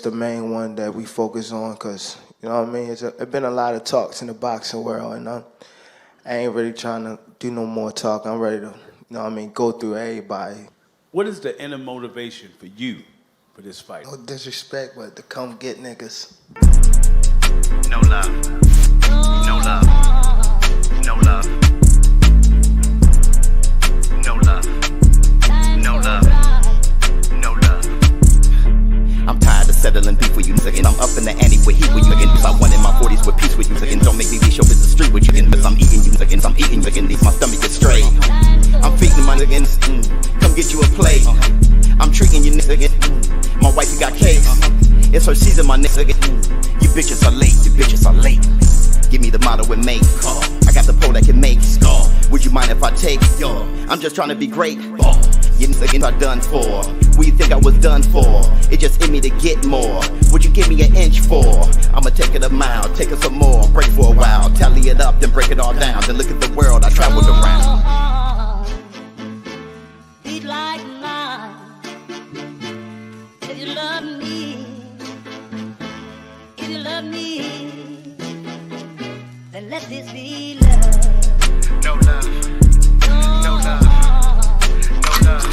the main one that we focus on because, you know what I mean, it's been a lot of talks in the boxing world, and I ain't really trying to do no more talk. I'm ready to, you know what I mean, go through everybody. What is the inner motivation for you for this fight? No disrespect, but to come get niggas. No love. No love. No love. No love. No love. No love. I'm tired of settling beef with you, again. I'm up in the ante with heat with you again. I won in my 40s with peace with you again. Don't make me be ShowBizz the street with you again. Cause I'm eating you again. I'm eating you again. My stomach is straight. I'm feeding my again. Come get you a plate. I'm treating you again. My wife, you got cakes. It's her season, my nigga. You bitches are late. You bitches are late. Give me the motto and make. I got the pole that can make. Would you mind if I take? Yo, I'm just trying to be great. You niggas are done for. What you think I was done for? It just in me to get more. Would you give me an inch for? I'ma take it a mile, take it some more. Break for a while, tally it up, then break it all down. Then look at the world I traveled around. Beat like mine. If you love me, if you love me, then let this be love. No love. No love. No love.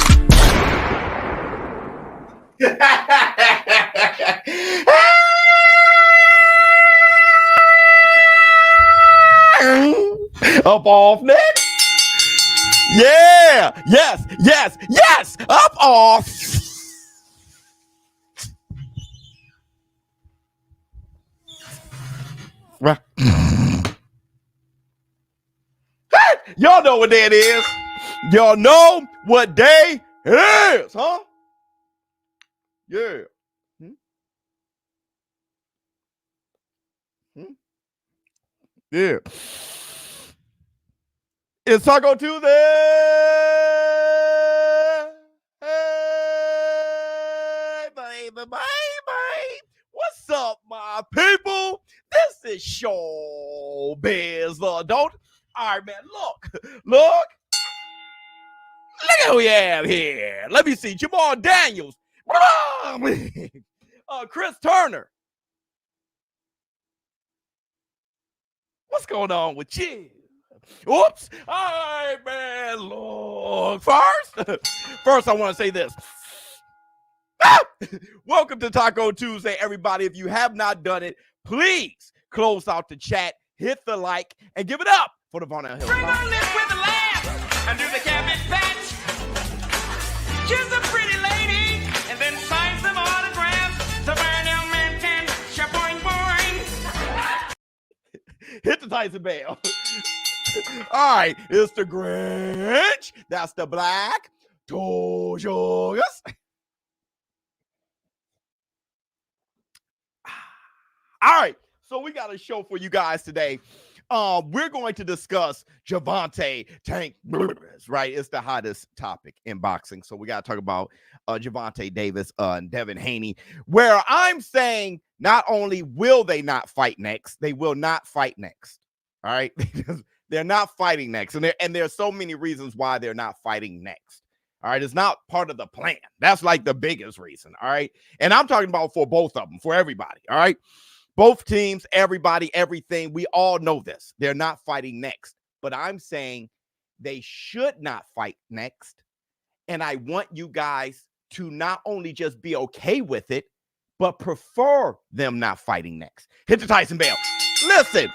Up off next. Yeah. Yes. Yes. Yes. Up off. Right. Y'all know what day it is. Y'all know what day it is, huh? Yeah. Yeah. It's Taco Tuesday. Hey, baby. What's up, my people? This is ShowBizz, the adult. All right, man, look at who we have here. Let me see, Jamal Daniels, Chris Turner. What's going on with you? Oops. All right, man, look. First, I want to say this. Welcome to Taco Tuesday, everybody. If you have not done it, please close out the chat, hit the like, and give it up for the Von Hill. Bring my lips with a laugh under the cabbage patch. Kiss a pretty lady and then sign some autographs. The Burnell man can shaboing boing. Hit the Tyson bell. All right, it's the Grinch. That's the Black Tojogas. All right, so we got a show for you guys today. We're going to discuss Gervonta Tank, right? It's the hottest topic in boxing. So we got to talk about Gervonta Davis and Devin Haney, where I'm saying not only will they not fight next, they will not fight next. All right, they're not fighting next, and there's so many reasons why they're not fighting next. All right, it's not part of the plan. That's like the biggest reason. All right, and I'm talking about for both of them, for everybody. All right. Both teams, everybody, everything, we all know this. They're not fighting next. But I'm saying they should not fight next. And I want you guys to not only just be okay with it, but prefer them not fighting next. Hit the Tyson bell. Listen,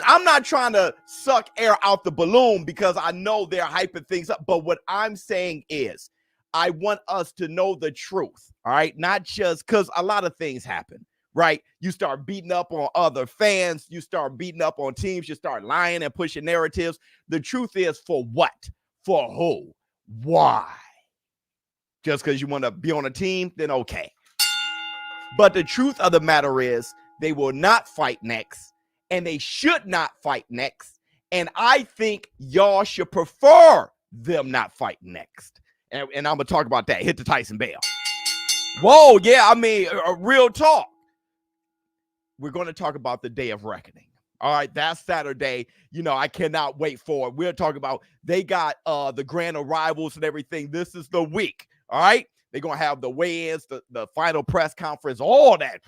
I'm not trying to suck air out the balloon because I know they're hyping things up. But what I'm saying is I want us to know the truth. All right. Not just because a lot of things happen. Right? You start beating up on other fans. You start beating up on teams. You start lying and pushing narratives. The truth is, for what? For who? Why? Just because you want to be on a team? Then okay. But the truth of the matter is, they will not fight next, and they should not fight next. And I think y'all should prefer them not fighting next. And I'm going to talk about that. Hit the Tyson bell. Whoa, yeah, I mean, real talk. We're going to talk about the day of reckoning. All right, that's Saturday. You know, I cannot wait for it. We're talking about they got the grand arrivals and everything. This is the week. All right, They're going to have the weigh-ins, the final press conference, all that.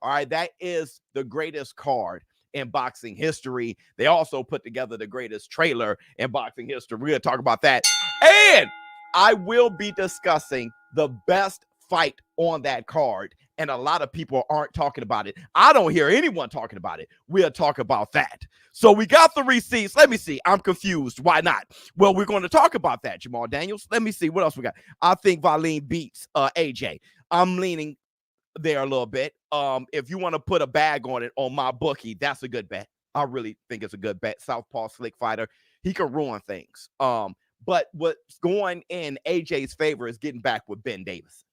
All right, that is the greatest card in boxing history. They also put together the greatest trailer in boxing history. We're going to talk about that. And I will be discussing the best fight on that card. And a lot of people aren't talking about it. I don't hear anyone talking about it. We'll talk about that. So we got the receipts. Let me see. I'm confused. Why not? Well, we're going to talk about that, Jamal Daniels. Let me see. What else we got? I think Valine beats AJ. I'm leaning there a little bit. If you want to put a bag on it on my bookie, that's a good bet. I really think it's a good bet. Southpaw slick fighter. He can ruin things. But what's going in AJ's favor is getting back with Ben Davis.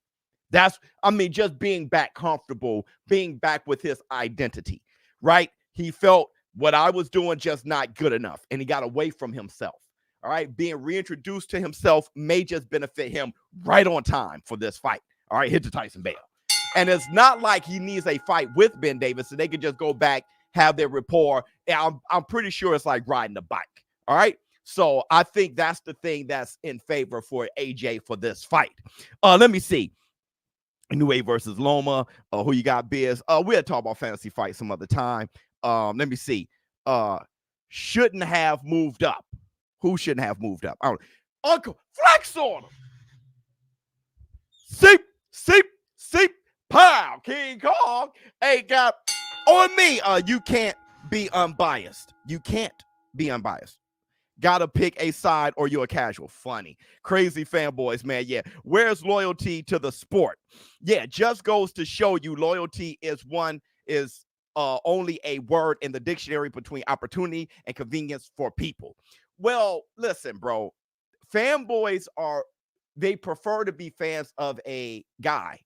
Just being back comfortable, being back with his identity, right? He felt what I was doing just not good enough, and he got away from himself, all right? Being reintroduced to himself may just benefit him right on time for this fight, all right? Hit the Tyson Bale. And it's not like he needs a fight with Ben Davis, so they could just go back, have their rapport. And I'm pretty sure it's like riding a bike, all right? So I think that's the thing that's in favor for AJ for this fight. Let me see. Inoue versus Loma. Who you got, Biz? We'll talk about fantasy fights some other time. Let me see. Shouldn't have moved up. Who shouldn't have moved up? I don't know. Uncle Flex on him. Seep, pow. King Kong ain't got on me. You can't be unbiased. You can't be unbiased. Gotta pick a side or you're a casual. Funny. Crazy fanboys, man. Yeah. Where's loyalty to the sport? Yeah, just goes to show you loyalty is only a word in the dictionary between opportunity and convenience for people. Well, listen, bro. Fanboys they prefer to be fans of a guy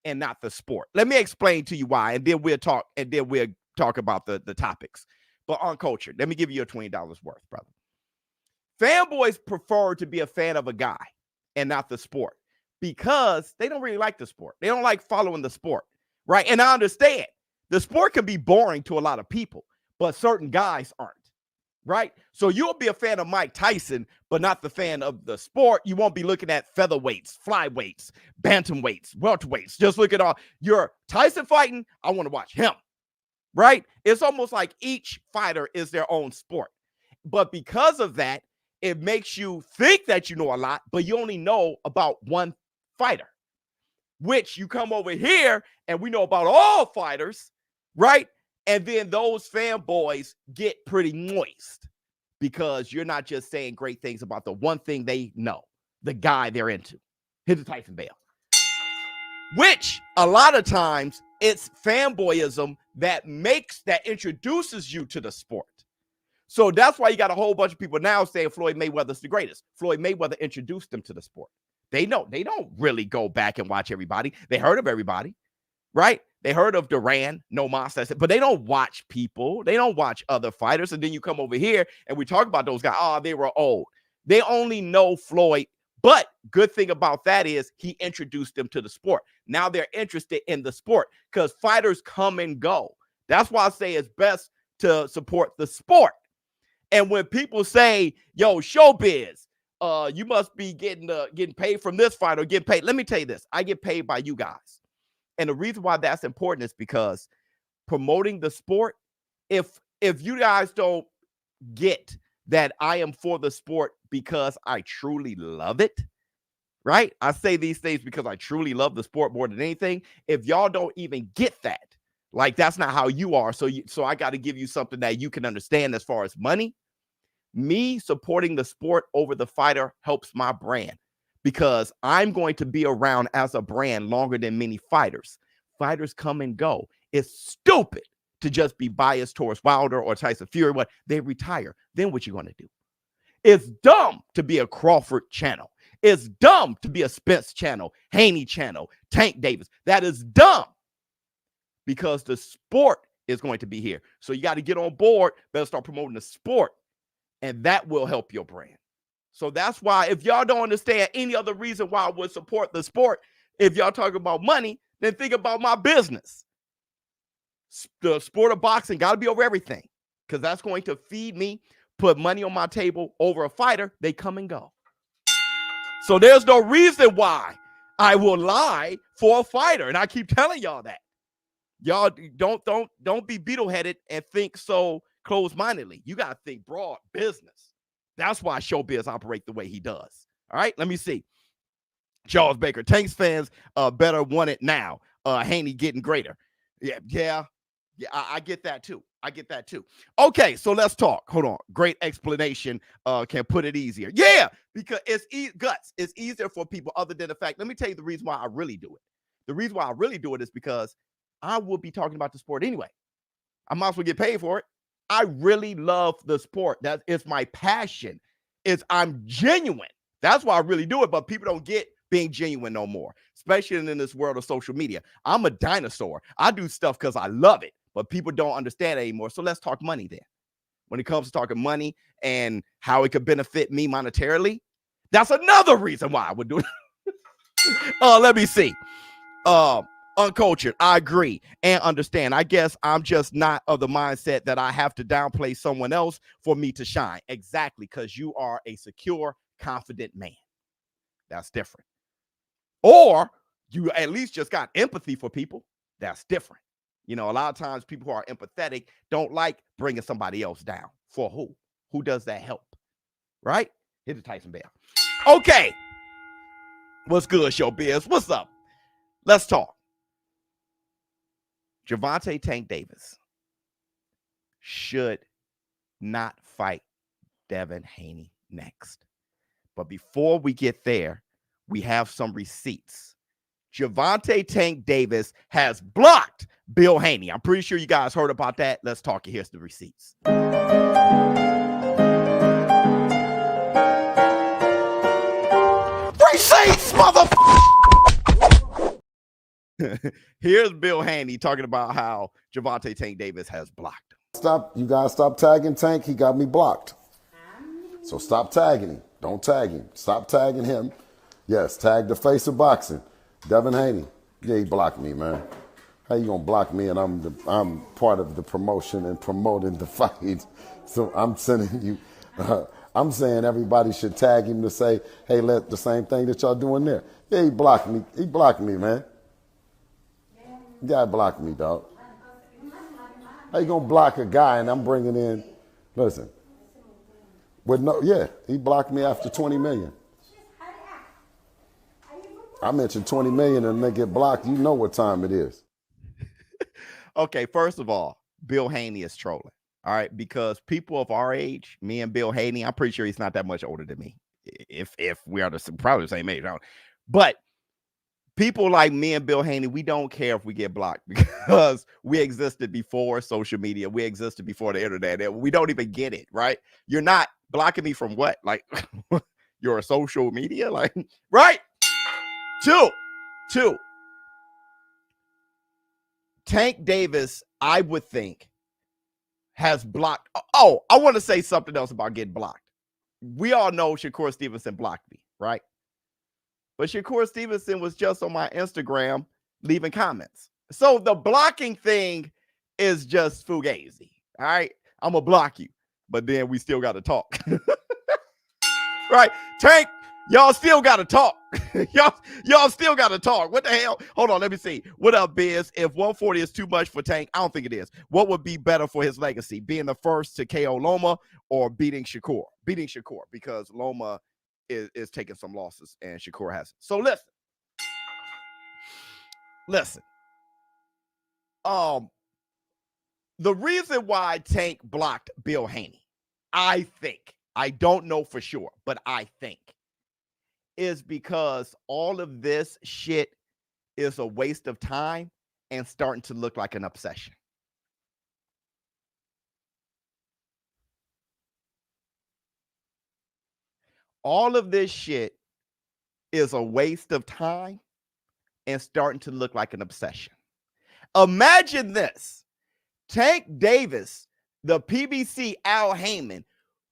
and not the sport. Let me explain to you why, and then we'll talk about the topics. But uncultured, let me give you a $20 worth, brother. Fanboys prefer to be a fan of a guy and not the sport because they don't really like the sport. They don't like following the sport, right? And I understand the sport can be boring to a lot of people, but certain guys aren't, right? So you'll be a fan of Mike Tyson, but not the fan of the sport. You won't be looking at featherweights, flyweights, bantamweights, welterweights. Just look at all your Tyson fighting. I want to watch him, right? It's almost like each fighter is their own sport. But because of that, it makes you think that you know a lot, but you only know about one fighter, which you come over here and we know about all fighters, right? And then those fanboys get pretty moist because you're not just saying great things about the one thing they know, the guy they're into. Hit the Tyson Bale. Which a lot of times it's fanboyism that introduces you to the sport. So that's why you got a whole bunch of people now saying Floyd Mayweather's the greatest. Floyd Mayweather introduced them to the sport. They don't really go back and watch everybody. They heard of everybody, right? They heard of Duran, no Mas, but they don't watch people. They don't watch other fighters. And then you come over here and we talk about those guys. Oh, they were old. They only know Floyd. But good thing about that is he introduced them to the sport. Now they're interested in the sport because fighters come and go. That's why I say it's best to support the sport. And when people say, yo, ShowBizz, you must be getting paid from this fight or getting paid. Let me tell you this. I get paid by you guys. And the reason why that's important is because promoting the sport, if you guys don't get that I am for the sport because I truly love it, right? I say these things because I truly love the sport more than anything. If y'all don't even get that, like that's not how you are. So I got to give you something that you can understand as far as money. Me supporting the sport over the fighter helps my brand because I'm going to be around as a brand longer than many fighters. Fighters come and go. It's stupid to just be biased towards Wilder or Tyson Fury. What they retire, then what you going to do? It's dumb to be a Crawford channel. It's dumb to be a Spence channel, Haney channel, Tank Davis. That is dumb because the sport is going to be here. So you got to get on board. Better start promoting the sport. And that will help your brand. So that's why if y'all don't understand any other reason why I would support the sport, if y'all talk about money, then think about my business. The sport of boxing got to be over everything because that's going to feed me, put money on my table over a fighter. They come and go. So there's no reason why I will lie for a fighter. And I keep telling y'all that. Y'all don't be beetle-headed and think so closed-mindedly. You got to think broad business. That's why ShowBizz operate the way he does. All right, let me see. Charles Baker, Tank's fans better want it now. Haney getting greater. Yeah, I get that too. Okay, so let's talk. Hold on. Great explanation. Can put it easier. Yeah, because it's guts. It's easier for people other than the fact. Let me tell you the reason why I really do it. The reason why I really do it is because I will be talking about the sport anyway. I might as well get paid for it. I really love the sport. That is my passion. I'm genuine. That's why I really do it. But people don't get being genuine no more, especially in this world of social media. I'm a dinosaur. I do stuff because I love it, but people don't understand it anymore. So let's talk money then. When it comes to talking money and how it could benefit me monetarily, that's another reason why I would do it. Let me see. Uncultured, I agree and understand. I guess I'm just not of the mindset that I have to downplay someone else for me to shine. Exactly, because you are a secure, confident man. That's different. Or you at least just got empathy for people. That's different. You know, a lot of times people who are empathetic don't like bringing somebody else down. For who? Who does that help? Right? Hit the Tyson Bell. Okay. What's good, ShowBizz? What's up? Let's talk. Gervonta Tank Davis should not fight Devin Haney next. But before we get there, we have some receipts. Gervonta Tank Davis has blocked Bill Haney. I'm pretty sure you guys heard about that. Let's talk. Here's the receipts. Receipts, motherfucker! Here's Bill Haney talking about how Gervonta Tank Davis has blocked him. Stop, you guys stop tagging Tank. He got me blocked. So stop tagging him. Don't tag him. Stop tagging him. Yes, tag the face of boxing. Devin Haney. Yeah, he blocked me, man. How you gonna block me and I'm part of the promotion and promoting the fight? So I'm sending you, I'm saying everybody should tag him to say, hey, let the same thing that y'all doing there. Yeah, he blocked me. He blocked me, man. You gotta block me, dog. How you gonna block a guy and I'm bringing in, listen, with no, yeah, he blocked me after 20 million. I mentioned 20 million and they get blocked. You know what time it is. Okay, first of all, Bill Haney is trolling. All right, because people of our age, me and Bill Haney, I'm pretty sure he's not that much older than me. If we are probably the same age, but people like me and Bill Haney, we don't care if we get blocked because we existed before social media. We existed before the internet. We don't even get it, right? You're not blocking me from what? Like, your social media? Like, right? Two. Tank Davis, I would think, has blocked. Oh, I want to say something else about getting blocked. We all know Shakur Stevenson blocked me, right? But Shakur Stevenson was just on my Instagram leaving comments. So the blocking thing is just fugazi. All right. I'm going to block you, but then we still got to talk. Right. Tank, y'all still got to talk. y'all still got to talk. What the hell? Hold on. Let me see. What up, Biz? If 140 is too much for Tank, I don't think it is. What would be better for his legacy? Being the first to KO Loma or beating Shakur? Beating Shakur, because Loma is taking some losses and Shakur hasn't. So listen. The reason why Tank blocked Bill Haney, I think, I don't know for sure, but I think, is because all of this shit is a waste of time and starting to look like an obsession. All of this shit is a waste of time and starting to look like an obsession. Imagine this. Tank Davis, the PBC Al Heyman,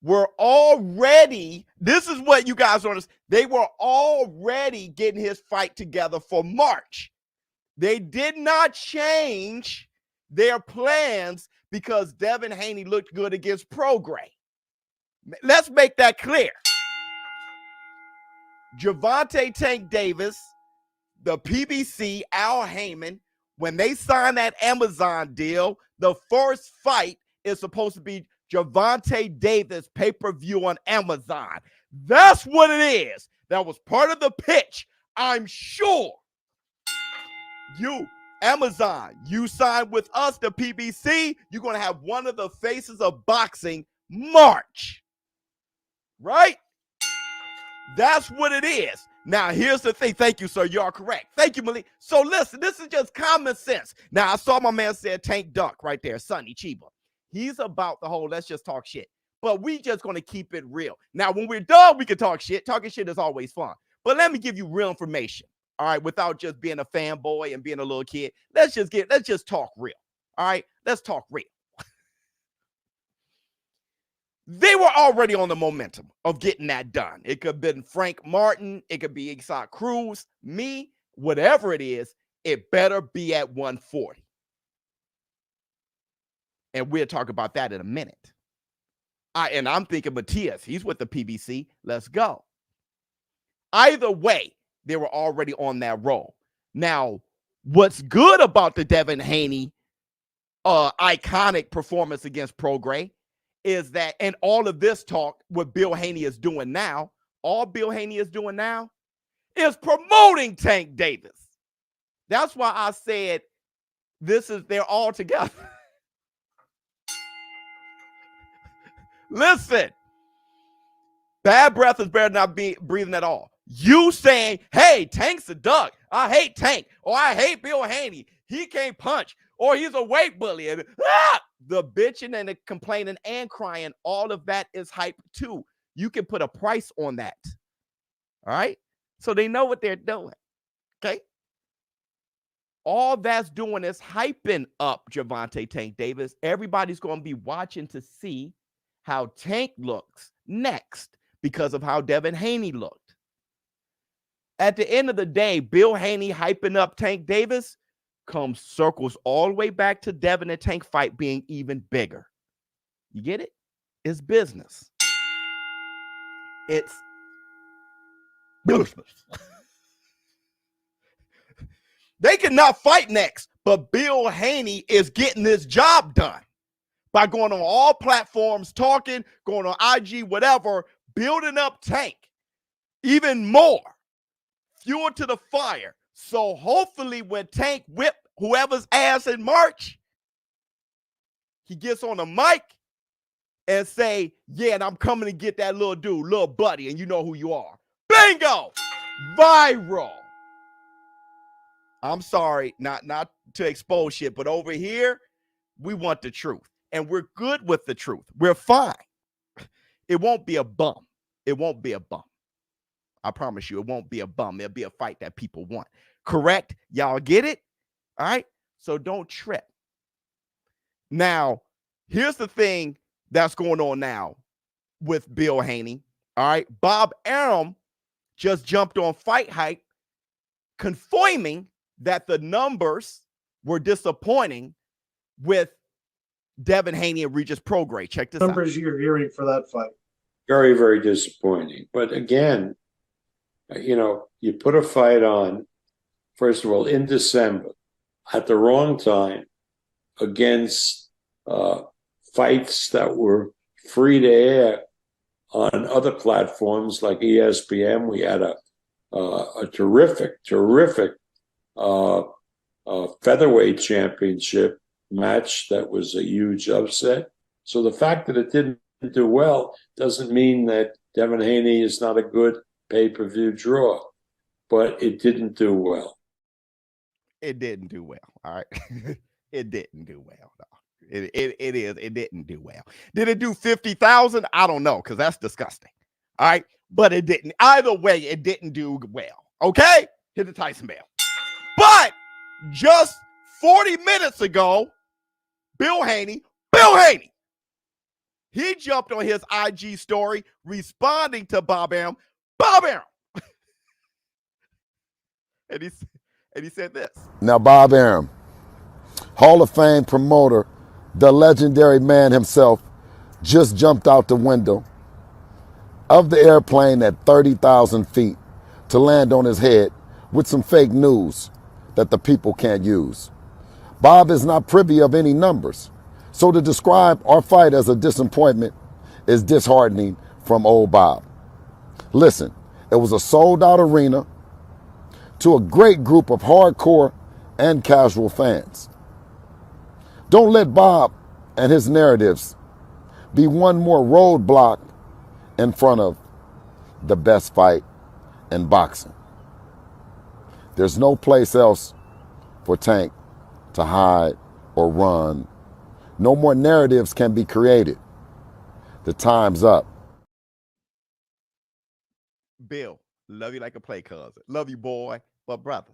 were already, this is what you guys understand, they were already getting his fight together for March. They did not change their plans because Devin Haney looked good against Prograis. Let's make that clear. Gervonta Tank Davis the PBC, Al Heyman, when they signed that Amazon deal, the first fight is supposed to be Gervonta Davis pay-per-view on Amazon. That's what it is. That was part of the pitch. I'm sure Amazon, you signed with us, the PBC, you're going to have one of the faces of boxing March. Right? That's what it is. Now, here's the thing. Thank you, sir. You are correct. Thank you, Malik. So, listen, this is just common sense. Now, I saw my man said Tank Duck right there, Sonny Chiba. He's about the whole let's just talk shit. But we just going to keep it real. Now, when we're done, we can talk shit. Talking shit is always fun. But let me give you real information, all right, without just being a fanboy and being a little kid. Let's just talk real, all right? Let's talk real. They were already on the momentum of getting that done. It could have been Frank Martin. It could be Isaac Cruz, me, whatever it is, it better be at 140. And we'll talk about that in a minute. I'm thinking Matias, he's with the PBC. Let's go. Either way, they were already on that roll. Now, what's good about the Devin Haney iconic performance against Prograis is that, and all of this talk, what Bill Haney is doing now, all Bill Haney is doing now is promoting Tank Davis. That's why I said they're all together. Listen, bad breath is better than not breathing at all. You saying, hey, Tank's a duck. I hate Tank. Or I hate Bill Haney. He can't punch. Or he's a weight bully. And, the bitching and the complaining and crying, all of that is hype too. You can put a price on that. All right? So they know what they're doing. Okay? All that's doing is hyping up Gervonta Tank Davis. Everybody's going to be watching to see how Tank looks next because of how Devin Haney looked. At the end of the day, Bill Haney hyping up Tank Davis circles all the way back to Devin and Tank fight being even bigger. You get it? It's business. It's business. They cannot fight next, but Bill Haney is getting this job done by going on all platforms, talking, going on IG, whatever, building up Tank even more. Fuel to the fire. So hopefully when Tank whip whoever's ass in March, he gets on the mic and say, yeah, and I'm coming to get that little dude, little buddy, and you know who you are. Bingo! Viral. I'm sorry, not to expose shit, but over here, we want the truth. And we're good with the truth. We're fine. It won't be a bum. It won't be a bum. I promise you, it won't be a bum. It'll be a fight that people want. Correct? Y'all get it? All right? So don't trip. Now, here's the thing that's going on now with Bill Haney. All right? Bob Arum just jumped on Fight Hype, confirming that the numbers were disappointing with Devin Haney and Regis Prograis. Check this out. Numbers you're hearing for that fight. Very, very disappointing. But again, you put a fight on, first of all, in December, at the wrong time, against fights that were free to air on other platforms like ESPN. We had a terrific featherweight championship match that was a huge upset. So the fact that it didn't do well doesn't mean that Devin Haney is not a good pay-per-view draw, but it didn't do well. It didn't do well. All right. It didn't do well. No. It didn't do well. Did it do 50,000? I don't know, because that's disgusting. All right. But it didn't. Either way, it didn't do well. Okay? Hit the Tyson bell. But just 40 minutes ago, Bill Haney, he jumped on his IG story responding to Bob Arum. And he said this. Now, Bob Arum, Hall of Fame promoter, the legendary man himself, just jumped out the window of the airplane at 30,000 feet to land on his head with some fake news that the people can't use. Bob is not privy of any numbers. So to describe our fight as a disappointment is disheartening from old Bob. Listen, it was a sold-out arena to a great group of hardcore and casual fans. Don't let Bob and his narratives be one more roadblock in front of the best fight in boxing. There's no place else for Tank to hide or run. No more narratives can be created. The time's up. Bill, love you like a play cousin. Love you, boy. But brother,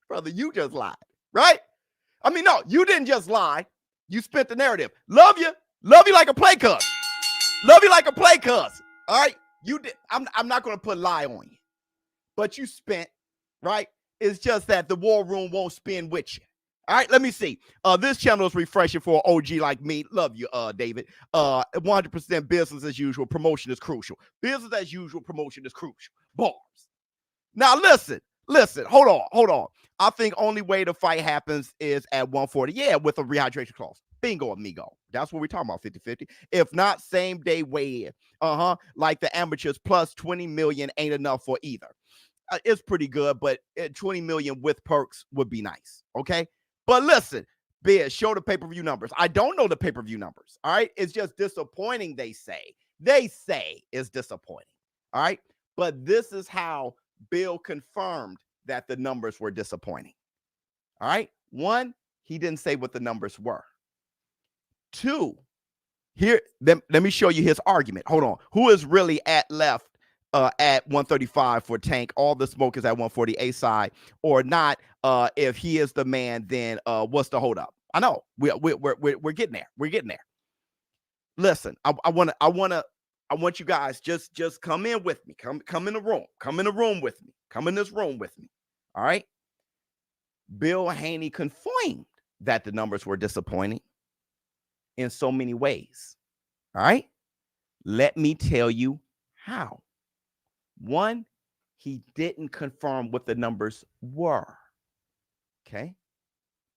brother, you just lied, right? I mean, no, you didn't just lie. You spent the narrative. Love you like a play cousin. Love you like a play cousin. All right, you did. I'm not going to put lie on you, but you spent, right? It's just that the war room won't spin with you. All right, let me see. This channel is refreshing for an OG like me. Love you, David. 100% business as usual. Promotion is crucial. Business as usual. Promotion is crucial. Bars. Now listen. Hold on. I think only way the fight happens is at 140. Yeah, with a rehydration clause. Bingo, amigo. That's what we're talking about, 50-50. If not, same day weigh in. Like the amateurs, plus 20 million ain't enough for either. It's pretty good, but 20 million with perks would be nice. Okay. But listen, Biz, show the pay-per-view numbers. I don't know the pay-per-view numbers. All right. It's just disappointing, they say. They say it's disappointing. All right. But this is how Bill confirmed that the numbers were disappointing. All right. One, he didn't say what the numbers were. Two, here, let me show you his argument. Hold on. Who is really at left at 135 for Tank? All the smoke is at 140 A side or not. If he is the man, then what's the hold up? I know we're getting there. We're getting there. Listen, I want you guys just come in with me. Come in the room. Come in the room with me. Come in this room with me. All right. Bill Haney confirmed that the numbers were disappointing in so many ways. All right. Let me tell you how. One, he didn't confirm what the numbers were. Okay.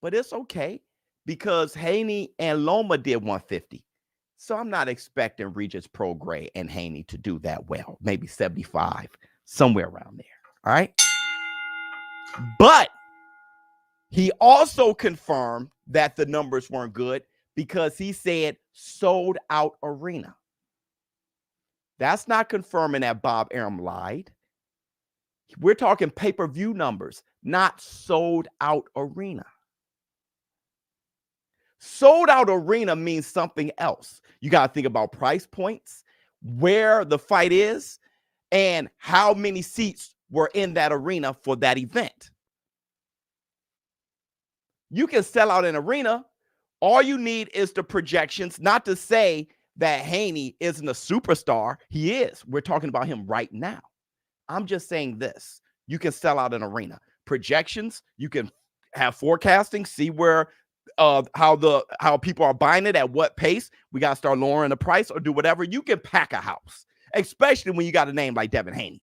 But it's okay because Haney and Loma did 150. So I'm not expecting Regis Prograis and Haney to do that well. Maybe 75, somewhere around there. All right. But he also confirmed that the numbers weren't good because he said sold out arena. That's not confirming that Bob Arum lied. We're talking pay-per-view numbers, not sold out arena. Sold out arena means something else. You got to think about price points, where the fight is, and how many seats were in that arena for that event. You can sell out an arena. All you need is the projections, not to say that Haney isn't a superstar. He is. We're talking about him right now. I'm just saying this. You can sell out an arena. Projections, you can have forecasting, see where how people are buying it, at what pace. We got to start lowering the price or do whatever. You can pack a house, especially when you got a name like Devin Haney.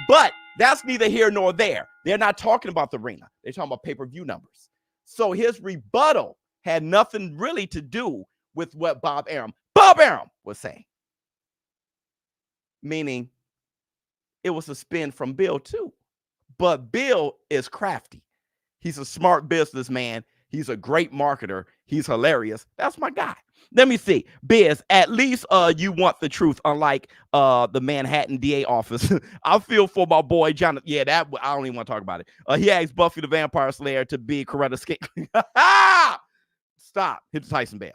But that's neither here nor there. They're not talking about the arena. They're talking about pay-per-view numbers. So his rebuttal had nothing really to do with what Bob Arum was saying. Meaning it was a spin from Bill too. But Bill is crafty. He's a smart businessman. He's a great marketer. He's hilarious. That's my guy. Let me see. Biz, at least you want the truth, unlike the Manhattan DA office. I feel for my boy, Jonathan. Yeah, that I don't even want to talk about it. He asked Buffy the Vampire Slayer to be Coretta Scott. Stop. Hit the Tyson Bell.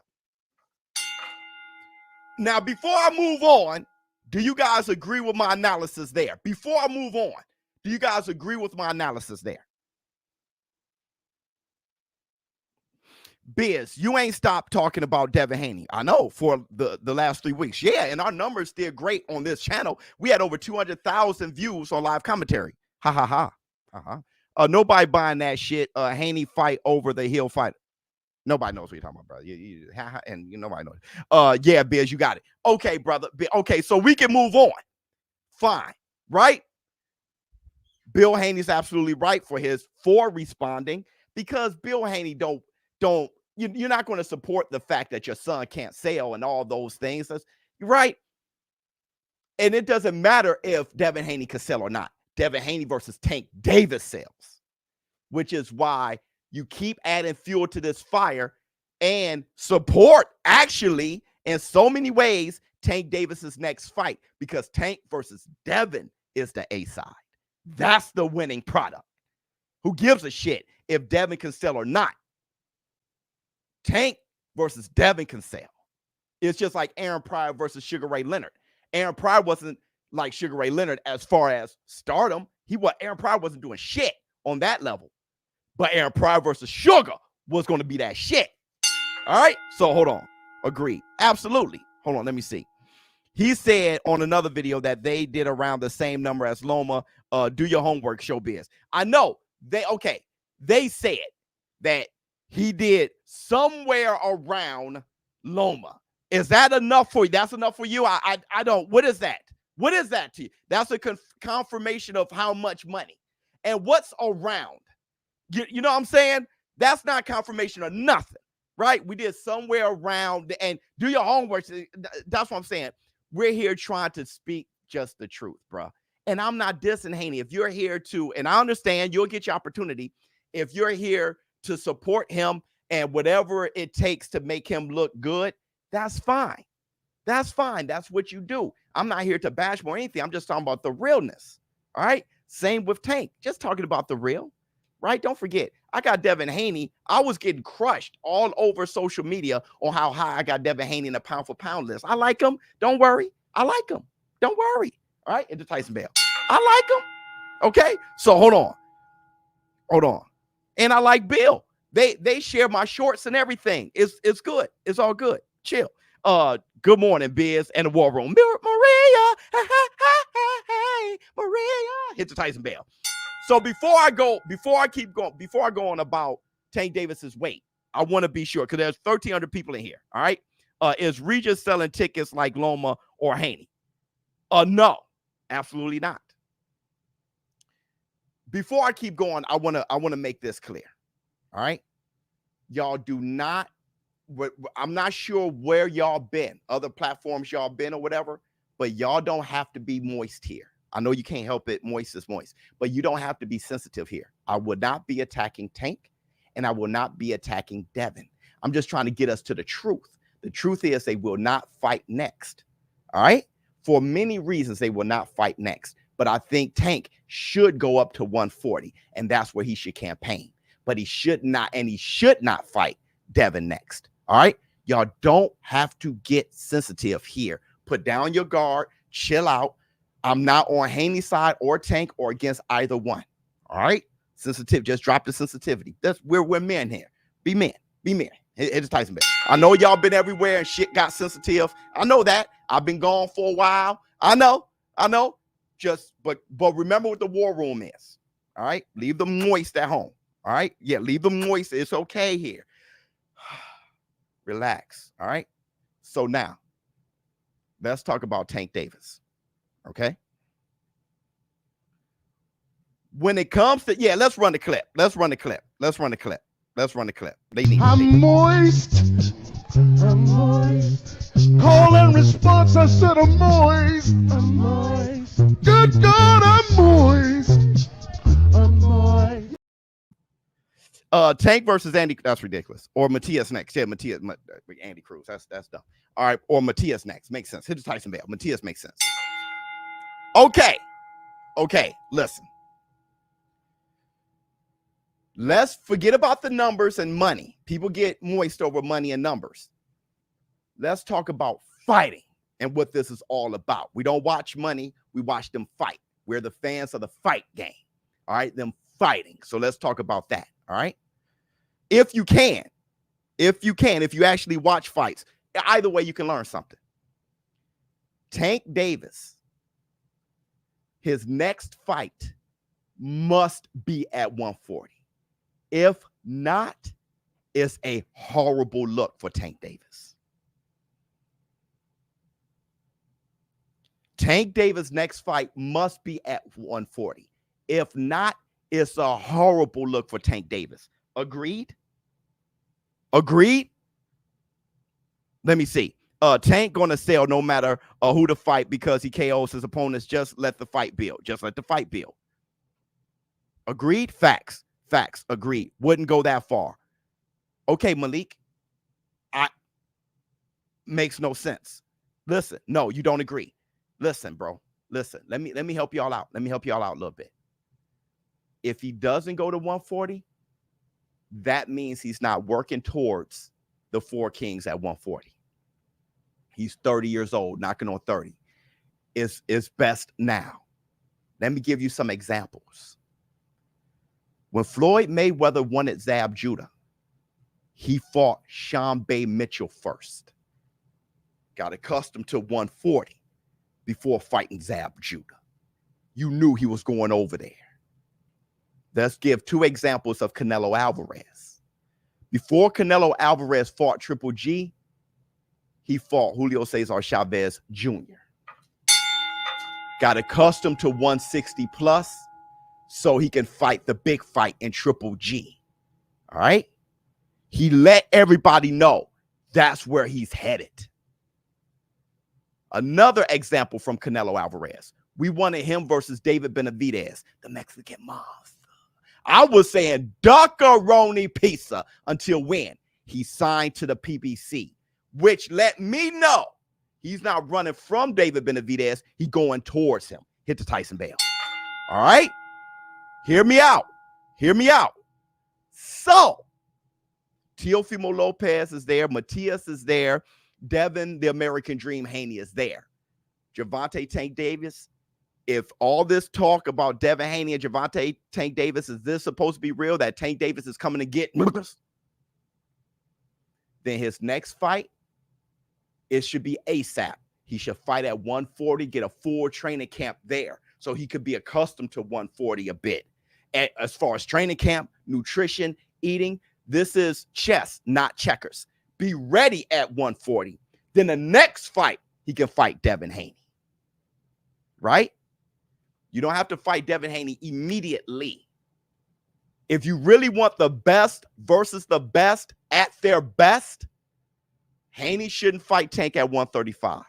Now, before I move on, do you guys agree with my analysis there? Before I move on, do you guys agree with my analysis there? Biz, you ain't stopped talking about Devin Haney. I know, for the last 3 weeks. Yeah, and our numbers did great on this channel. We had over 200,000 views on live commentary. Ha, ha, ha. Nobody buying that shit. Haney fight over the heel fighter. Nobody knows what you're talking about, brother. And nobody knows. Yeah, Biz, you got it. Okay, brother. Okay, so we can move on. Fine, right? Bill Haney's absolutely right for responding, because Bill Haney you're not going to support the fact that your son can't sell and all those things. That's right. And it doesn't matter if Devin Haney can sell or not. Devin Haney versus Tank Davis sells, which is why you keep adding fuel to this fire and support, actually, in so many ways, Tank Davis's next fight, because Tank versus Devin is the A side. That's the winning product. Who gives a shit if Devin can sell or not? Tank versus Devin can sell. It's just like Aaron Pryor versus Sugar Ray Leonard. Aaron Pryor wasn't like Sugar Ray Leonard as far as stardom. Aaron Pryor wasn't doing shit on that level. But Aaron Pryor versus Sugar was going to be that shit. All right? So hold on. Agreed. Absolutely. Hold on. Let me see. He said on another video that they did around the same number as Loma. Do your homework, ShowBizz. I know. They said that he did somewhere around Loma. Is that enough for you? That's enough for you? I don't. What is that? What is that to you? That's a confirmation of how much money. And what's around? You know what I'm saying? That's not confirmation of nothing, right? We did somewhere around, and do your homework. That's what I'm saying. We're here trying to speak just the truth, bro. And I'm not dissing Haney. If you're here to, and I understand you'll get your opportunity. If you're here to support him and whatever it takes to make him look good, that's fine. That's fine. That's what you do. I'm not here to bash more anything. I'm just talking about the realness. All right. Same with Tank. Just talking about the real, right? Don't forget, I got Devin Haney. I was getting crushed all over social media on how high I got Devin Haney in the pound for pound list. I like him. Don't worry. I like him. Don't worry. All right. Into Tyson Bell. I like him. Okay. So hold on. And I like Bill. They share my shorts and everything. It's good. It's all good. Chill. Good morning, Biz and the War Room. Maria, hey, Maria. Hit the Tyson Bell. So before I go on about Tank Davis's weight, I want to be sure, because there's 1,300 people in here. All right. Is Regis selling tickets like Loma or Haney? No, absolutely not. Before I keep going, I want to make this clear. All right. Y'all do not. I'm not sure where y'all been, other platforms y'all been or whatever, but y'all don't have to be moist here. I know you can't help it. Moist is moist, but you don't have to be sensitive here. I would not be attacking Tank, and I will not be attacking Devin. I'm just trying to get us to the truth. The truth is they will not fight next. All right. For many reasons, they will not fight next, but I think Tank should go up to 140, and that's where he should campaign, but he should not fight Devin next. All right. Y'all don't have to get sensitive here. Put down your guard, chill out. I'm not on Haney's side or Tank or against either one. All right. Sensitive. Just drop the sensitivity. We're men here. Be men. Be men. It's Tyson Bell. I know y'all been everywhere and shit got sensitive. I know that. I've been gone for a while. I know. But remember what the war room is. All right. Leave them moist at home. All right. Yeah. Leave them moist. It's okay here. Relax. All right. So now let's talk about Tank Davis. Okay. When it comes to, let's run the clip. They need I'm moist. Call and response. I said I'm moist. Good God, I'm moist. Tank versus Andy. That's ridiculous. Or Matias next. Yeah, Andy Cruz. That's dumb. All right. Or Matias next. Makes sense. Hit the Tyson Bell. Matias makes sense. Okay. Listen. Let's forget about the numbers and money. People get moist over money and numbers. Let's talk about fighting and what this is all about. We don't watch money. We watch them fight. We're the fans of the fight game. All right. Them fighting. So let's talk about that. All right. If you actually watch fights, either way, you can learn something. Tank Davis, his next fight must be at 140. If not, it's a horrible look for Tank Davis. Tank Davis' next fight must be at 140. If not, it's a horrible look for Tank Davis. Agreed? Agreed? Let me see. Tank gonna sell no matter who to fight because he KOs his opponents. Just let the fight build. Just let the fight build. Agreed? Facts. Facts. Agreed. Wouldn't go that far. Okay, Malik. Makes no sense. Listen, no, you don't agree. Listen, bro. Listen. Let me help y'all out. Let me help y'all out a little bit. If he doesn't go to 140, that means he's not working towards the 4 Kings at 140. He's 30 years old, knocking on 30. It's best now. Let me give you some examples. When Floyd Mayweather wanted Zab Judah, he fought Sean Bay Mitchell first. Got accustomed to 140 before fighting Zab Judah. You knew he was going over there. Let's give 2 examples of Canelo Alvarez. Before Canelo Alvarez fought Triple G, he fought Julio Cesar Chavez Jr. Got accustomed to 160 plus so he can fight the big fight in Triple G. All right? He let everybody know that's where he's headed. Another example from Canelo Alvarez. We wanted him versus David Benavidez, the Mexican monster. I was saying duckaroni pizza until when? He signed to the PBC, which let me know he's not running from David Benavidez. He's going towards him. Hit the Tyson Bell. All right? Hear me out. Hear me out. So, Teofimo Lopez is there. Matias is there. Devin, the American Dream, Haney is there. Gervonta Tank Davis, if all this talk about Devin Haney and Gervonta Tank Davis, is this supposed to be real, that Tank Davis is coming to get, then his next fight, it should be ASAP. He should fight at 140, get a full training camp there so he could be accustomed to 140 a bit. And as far as training camp, nutrition, eating, this is chess, not checkers. Be ready at 140. Then the next fight, he can fight Devin Haney. Right? You don't have to fight Devin Haney immediately. If you really want the best versus the best at their best, Haney shouldn't fight Tank at 135.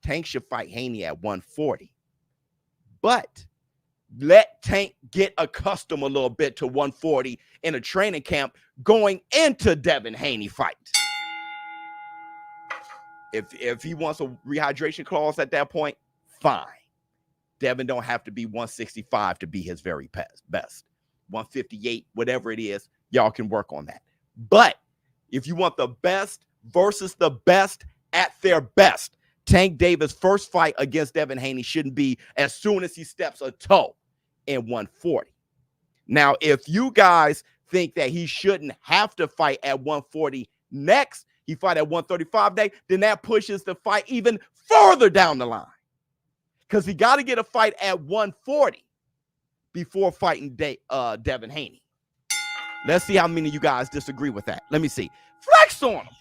Tank should fight Haney at 140. But let Tank get accustomed a little bit to 140 in a training camp going into Devin Haney fight. If he wants a rehydration clause at that point, fine. Devin don't have to be 165 to be his very best. 158, whatever it is, y'all can work on that. But if you want the best versus the best at their best, Tank Davis' first fight against Devin Haney shouldn't be as soon as he steps a toe in 140. Now, if you guys think that he shouldn't have to fight at 140 next, he fight at 135 day, then that pushes the fight even further down the line. Because he got to get a fight at 140 before fighting Devin Haney. Let's see how many of you guys disagree with that. Let me see. Flex on him.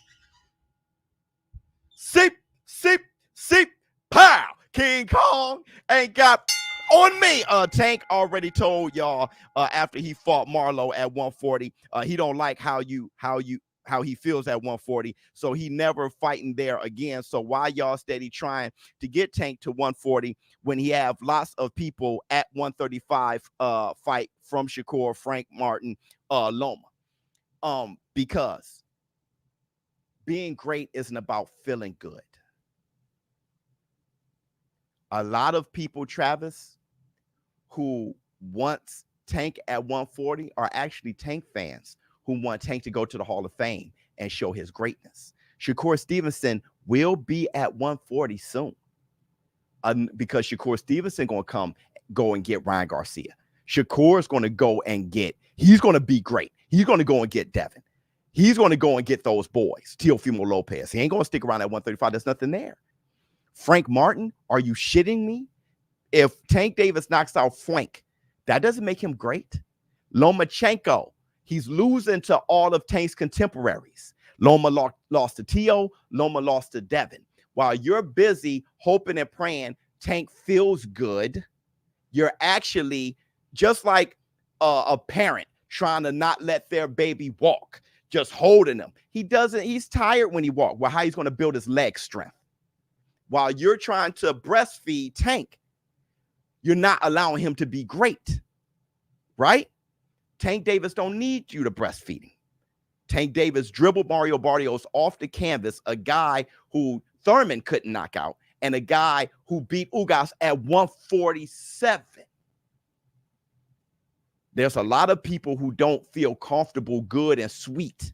Seep, pow. King Kong ain't got on me. Tank already told y'all after he fought Marlowe at 140, he don't like how he feels at 140, so he never fighting there again. So why y'all steady trying to get Tank to 140 when he have lots of people at 135 fight from Shakur, Frank Martin, Loma? Because being great isn't about feeling good. A lot of people, Travis, who wants Tank at 140 are actually Tank fans who want Tank to go to the Hall of Fame and show his greatness. Shakur Stevenson will be at 140 soon because Shakur Stevenson going to go and get Ryan Garcia. Shakur is going to go and he's going to be great. He's going to go and get Devin. He's going to go and get those boys, Teofimo Lopez. He ain't going to stick around at 135. There's nothing there. Frank Martin, are you shitting me? If Tank Davis knocks out Frank, that doesn't make him great. Lomachenko, he's losing to all of Tank's contemporaries. Loma lost to Tio. Loma lost to Devin. While you're busy hoping and praying Tank feels good, you're actually just like a parent trying to not let their baby walk, just holding them. He's tired when he walks. Well, how he's going to build his leg strength? While you're trying to breastfeed Tank, you're not allowing him to be great, right? Tank Davis don't need you to breastfeed him. Tank Davis dribbled Mario Barrios off the canvas, a guy who Thurman couldn't knock out, and a guy who beat Ugas at 147. There's a lot of people who don't feel comfortable, good, and sweet,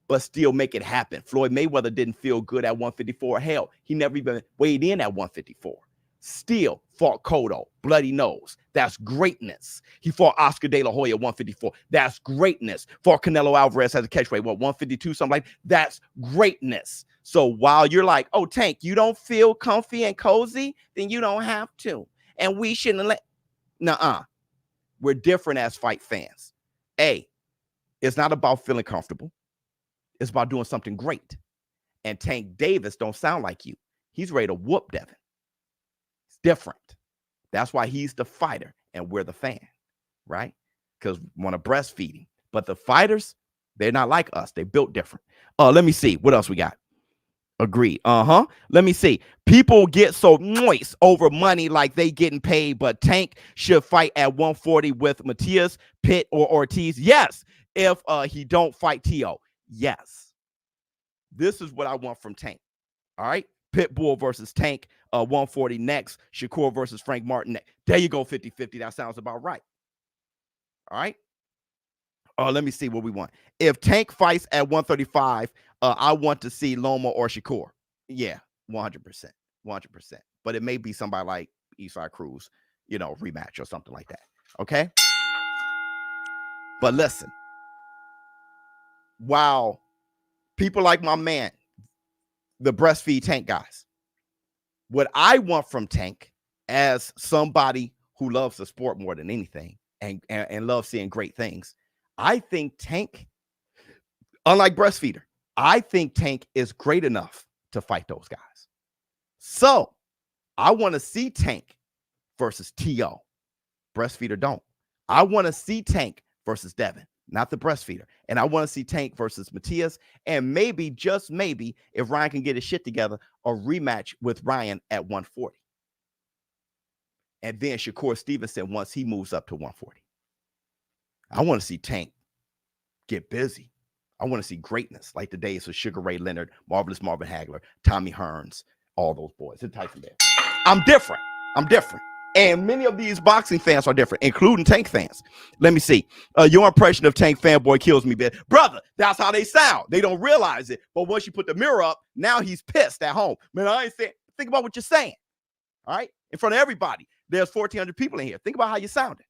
but still make it happen. Floyd Mayweather didn't feel good at 154. Hell, he never even weighed in at 154. Still fought Cotto, bloody nose. That's greatness. He fought Oscar De La Hoya 154. That's greatness. Fought Canelo Alvarez as a catchweight, 152, something like that. That's greatness. So while you're like, oh, Tank, you don't feel comfy and cozy, then you don't have to. And we shouldn't let. Nuh-uh. We're different as fight fans. It's not about feeling comfortable. It's about doing something great. And Tank Davis don't sound like you. He's ready to whoop Devin. It's different. That's why he's the fighter and we're the fan, right? Because we want to breastfeed him. But the fighters, they're not like us. They built different. Let me see. What else we got? Agreed. Let me see. People get so moist over money like they getting paid, but Tank should fight at 140 with Matias, Pitt, or Ortiz. Yes. If he don't fight T.O. Yes. This is what I want from Tank. All right. Pitbull versus Tank, 140 next. Shakur versus Frank Martin next. There you go, 50-50. That sounds about right. All right. Let me see what we want. If Tank fights at 135, I want to see Loma or Shakur. Yeah, 100%. 100%. But it may be somebody like Eastside Cruz, rematch or something like that. Okay? But listen, while people like my man, the breastfeed Tank guys, what I want from Tank as somebody who loves the sport more than anything and loves seeing great things, I think Tank, unlike Breastfeeder, I think Tank is great enough to fight those guys. So I want to see Tank versus T.O. Breastfeeder don't. I want to see Tank versus Devin, not the Breastfeeder. And I want to see Tank versus Matias. And maybe, just maybe, if Ryan can get his shit together, a rematch with Ryan at 140. And then Shakur Stevenson once he moves up to 140. I want to see Tank get busy. I want to see greatness like the days of Sugar Ray Leonard, Marvelous Marvin Hagler, Tommy Hearns, all those boys. It's Tyson Bear. I'm different. And many of these boxing fans are different, including Tank fans. Let me see. Your impression of Tank fanboy kills me, bitch. Brother, that's how they sound. They don't realize it. But once you put the mirror up, now he's pissed at home. Man, I ain't saying, think about what you're saying. All right? In front of everybody. There's 1,400 people in here. Think about how you sounded.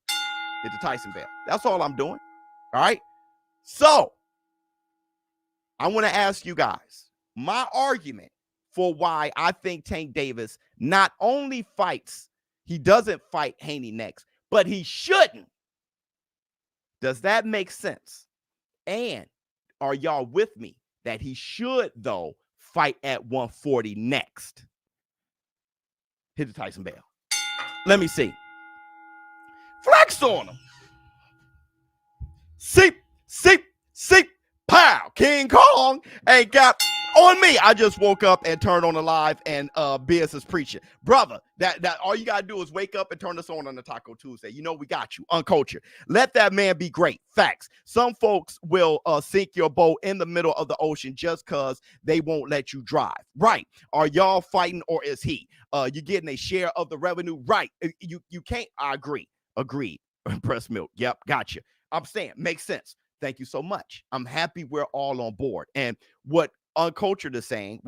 Hit the Tyson Bear. That's all I'm doing. All right? So, I want to ask you guys my argument for why I think Tank Davis not only fights, he doesn't fight Haney next, but he shouldn't. Does that make sense? And are y'all with me that he should, though, fight at 140 next? Hit the Tyson Bell. Let me see. Flex on him. Seep. Pow. King Kong ain't got on me. I just woke up and turned on the live and Biz is preaching. Brother, that all you got to do is wake up and turn us on the Taco Tuesday. We got you. Uncultured. Let that man be great. Facts. Some folks will sink your boat in the middle of the ocean just because they won't let you drive. Right. Are y'all fighting or is he? You're getting a share of the revenue. Right. You can't. I agree. Agreed. Breast milk. Yep. Gotcha. I'm saying makes sense. Thank you so much. I'm happy we're all on board. And what Uncultured is saying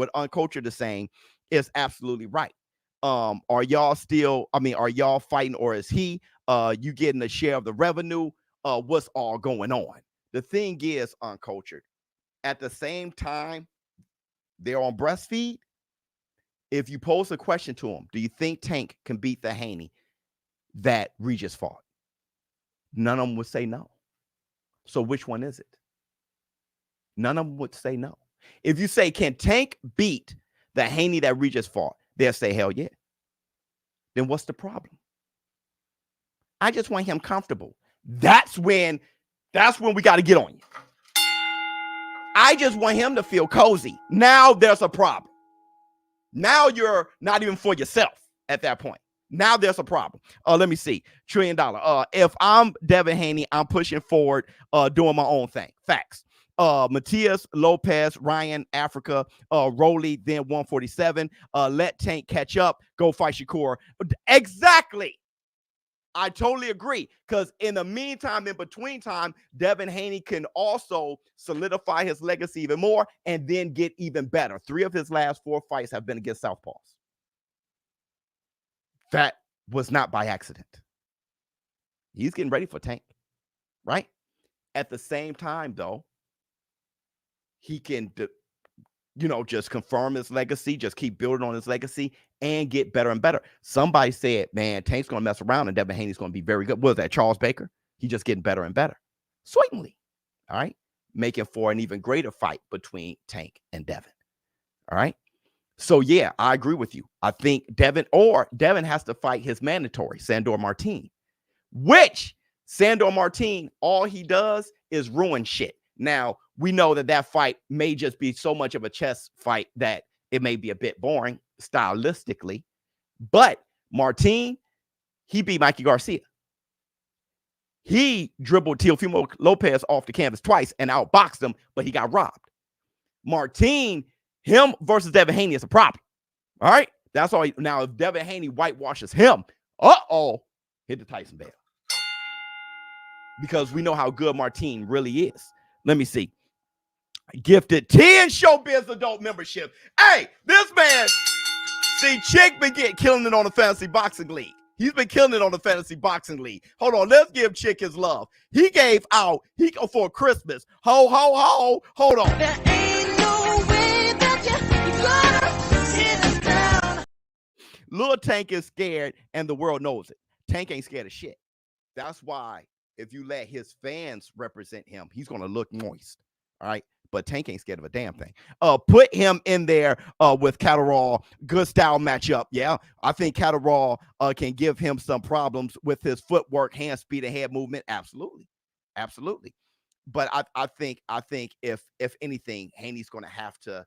is absolutely right. Are y'all fighting or is he? You getting a share of the revenue? What's all going on? The thing is, Uncultured, at the same time, they're on breastfeed. If you pose a question to him, do you think Tank can beat the Haney that Regis fought? None of them would say no. So which one is it? None of them would say no. If you say, can Tank beat the Haney that Regis fought? They'll say, hell yeah. Then what's the problem? I just want him comfortable. That's when we got to get on you. I just want him to feel cozy. Now there's a problem. Now you're not even for yourself at that point. Now there's a problem. Let me see. $1 trillion. If I'm Devin Haney, I'm pushing forward, doing my own thing. Facts. Matias, Lopez, Ryan, Africa, Rolly, then 147. Let Tank catch up. Go fight Shakur. Exactly. I totally agree. Because in the meantime, in between time, Devin Haney can also solidify his legacy even more and then get even better. 3 of his last 4 fights have been against Southpaws. That was not by accident. He's getting ready for Tank, right? At the same time, though, he can, just confirm his legacy, just keep building on his legacy and get better and better. Somebody said, man, Tank's going to mess around and Devin Haney's going to be very good. What was that, Charles Baker? He just getting better and better. Sweetly, all right? Making for an even greater fight between Tank and Devin, all right? So, yeah, I agree with you. I think Devin has to fight his mandatory, Sandor Martin, which Sandor Martin, all he does is ruin shit. Now, we know that fight may just be so much of a chess fight that it may be a bit boring stylistically, but Martin, he beat Mikey Garcia. He dribbled Teofimo Lopez off the canvas twice and outboxed him, but he got robbed. Martin, him versus Devin Haney is a problem. All right? That's all. Now, if Devin Haney whitewashes him, hit the Tyson bell. Because we know how good Martin really is. Let me see. Gifted 10 ShowBizz adult membership. Hey, this man, see, Chick been killing it on the Fantasy Boxing League. He's been killing it on the Fantasy Boxing League. Hold on, let's give Chick his love. He gave out, for Christmas. Hold on. There ain't no way that you're gonna hit us down. Lil Tank is scared, and the world knows it. Tank ain't scared of shit. That's why if you let his fans represent him, he's going to look moist. All right? But Tank ain't scared of a damn thing. Put him in there with Catterall. Good style matchup. Yeah, I think Catterall can give him some problems with his footwork, hand speed, and head movement. Absolutely. But I think if anything, Haney's going to have to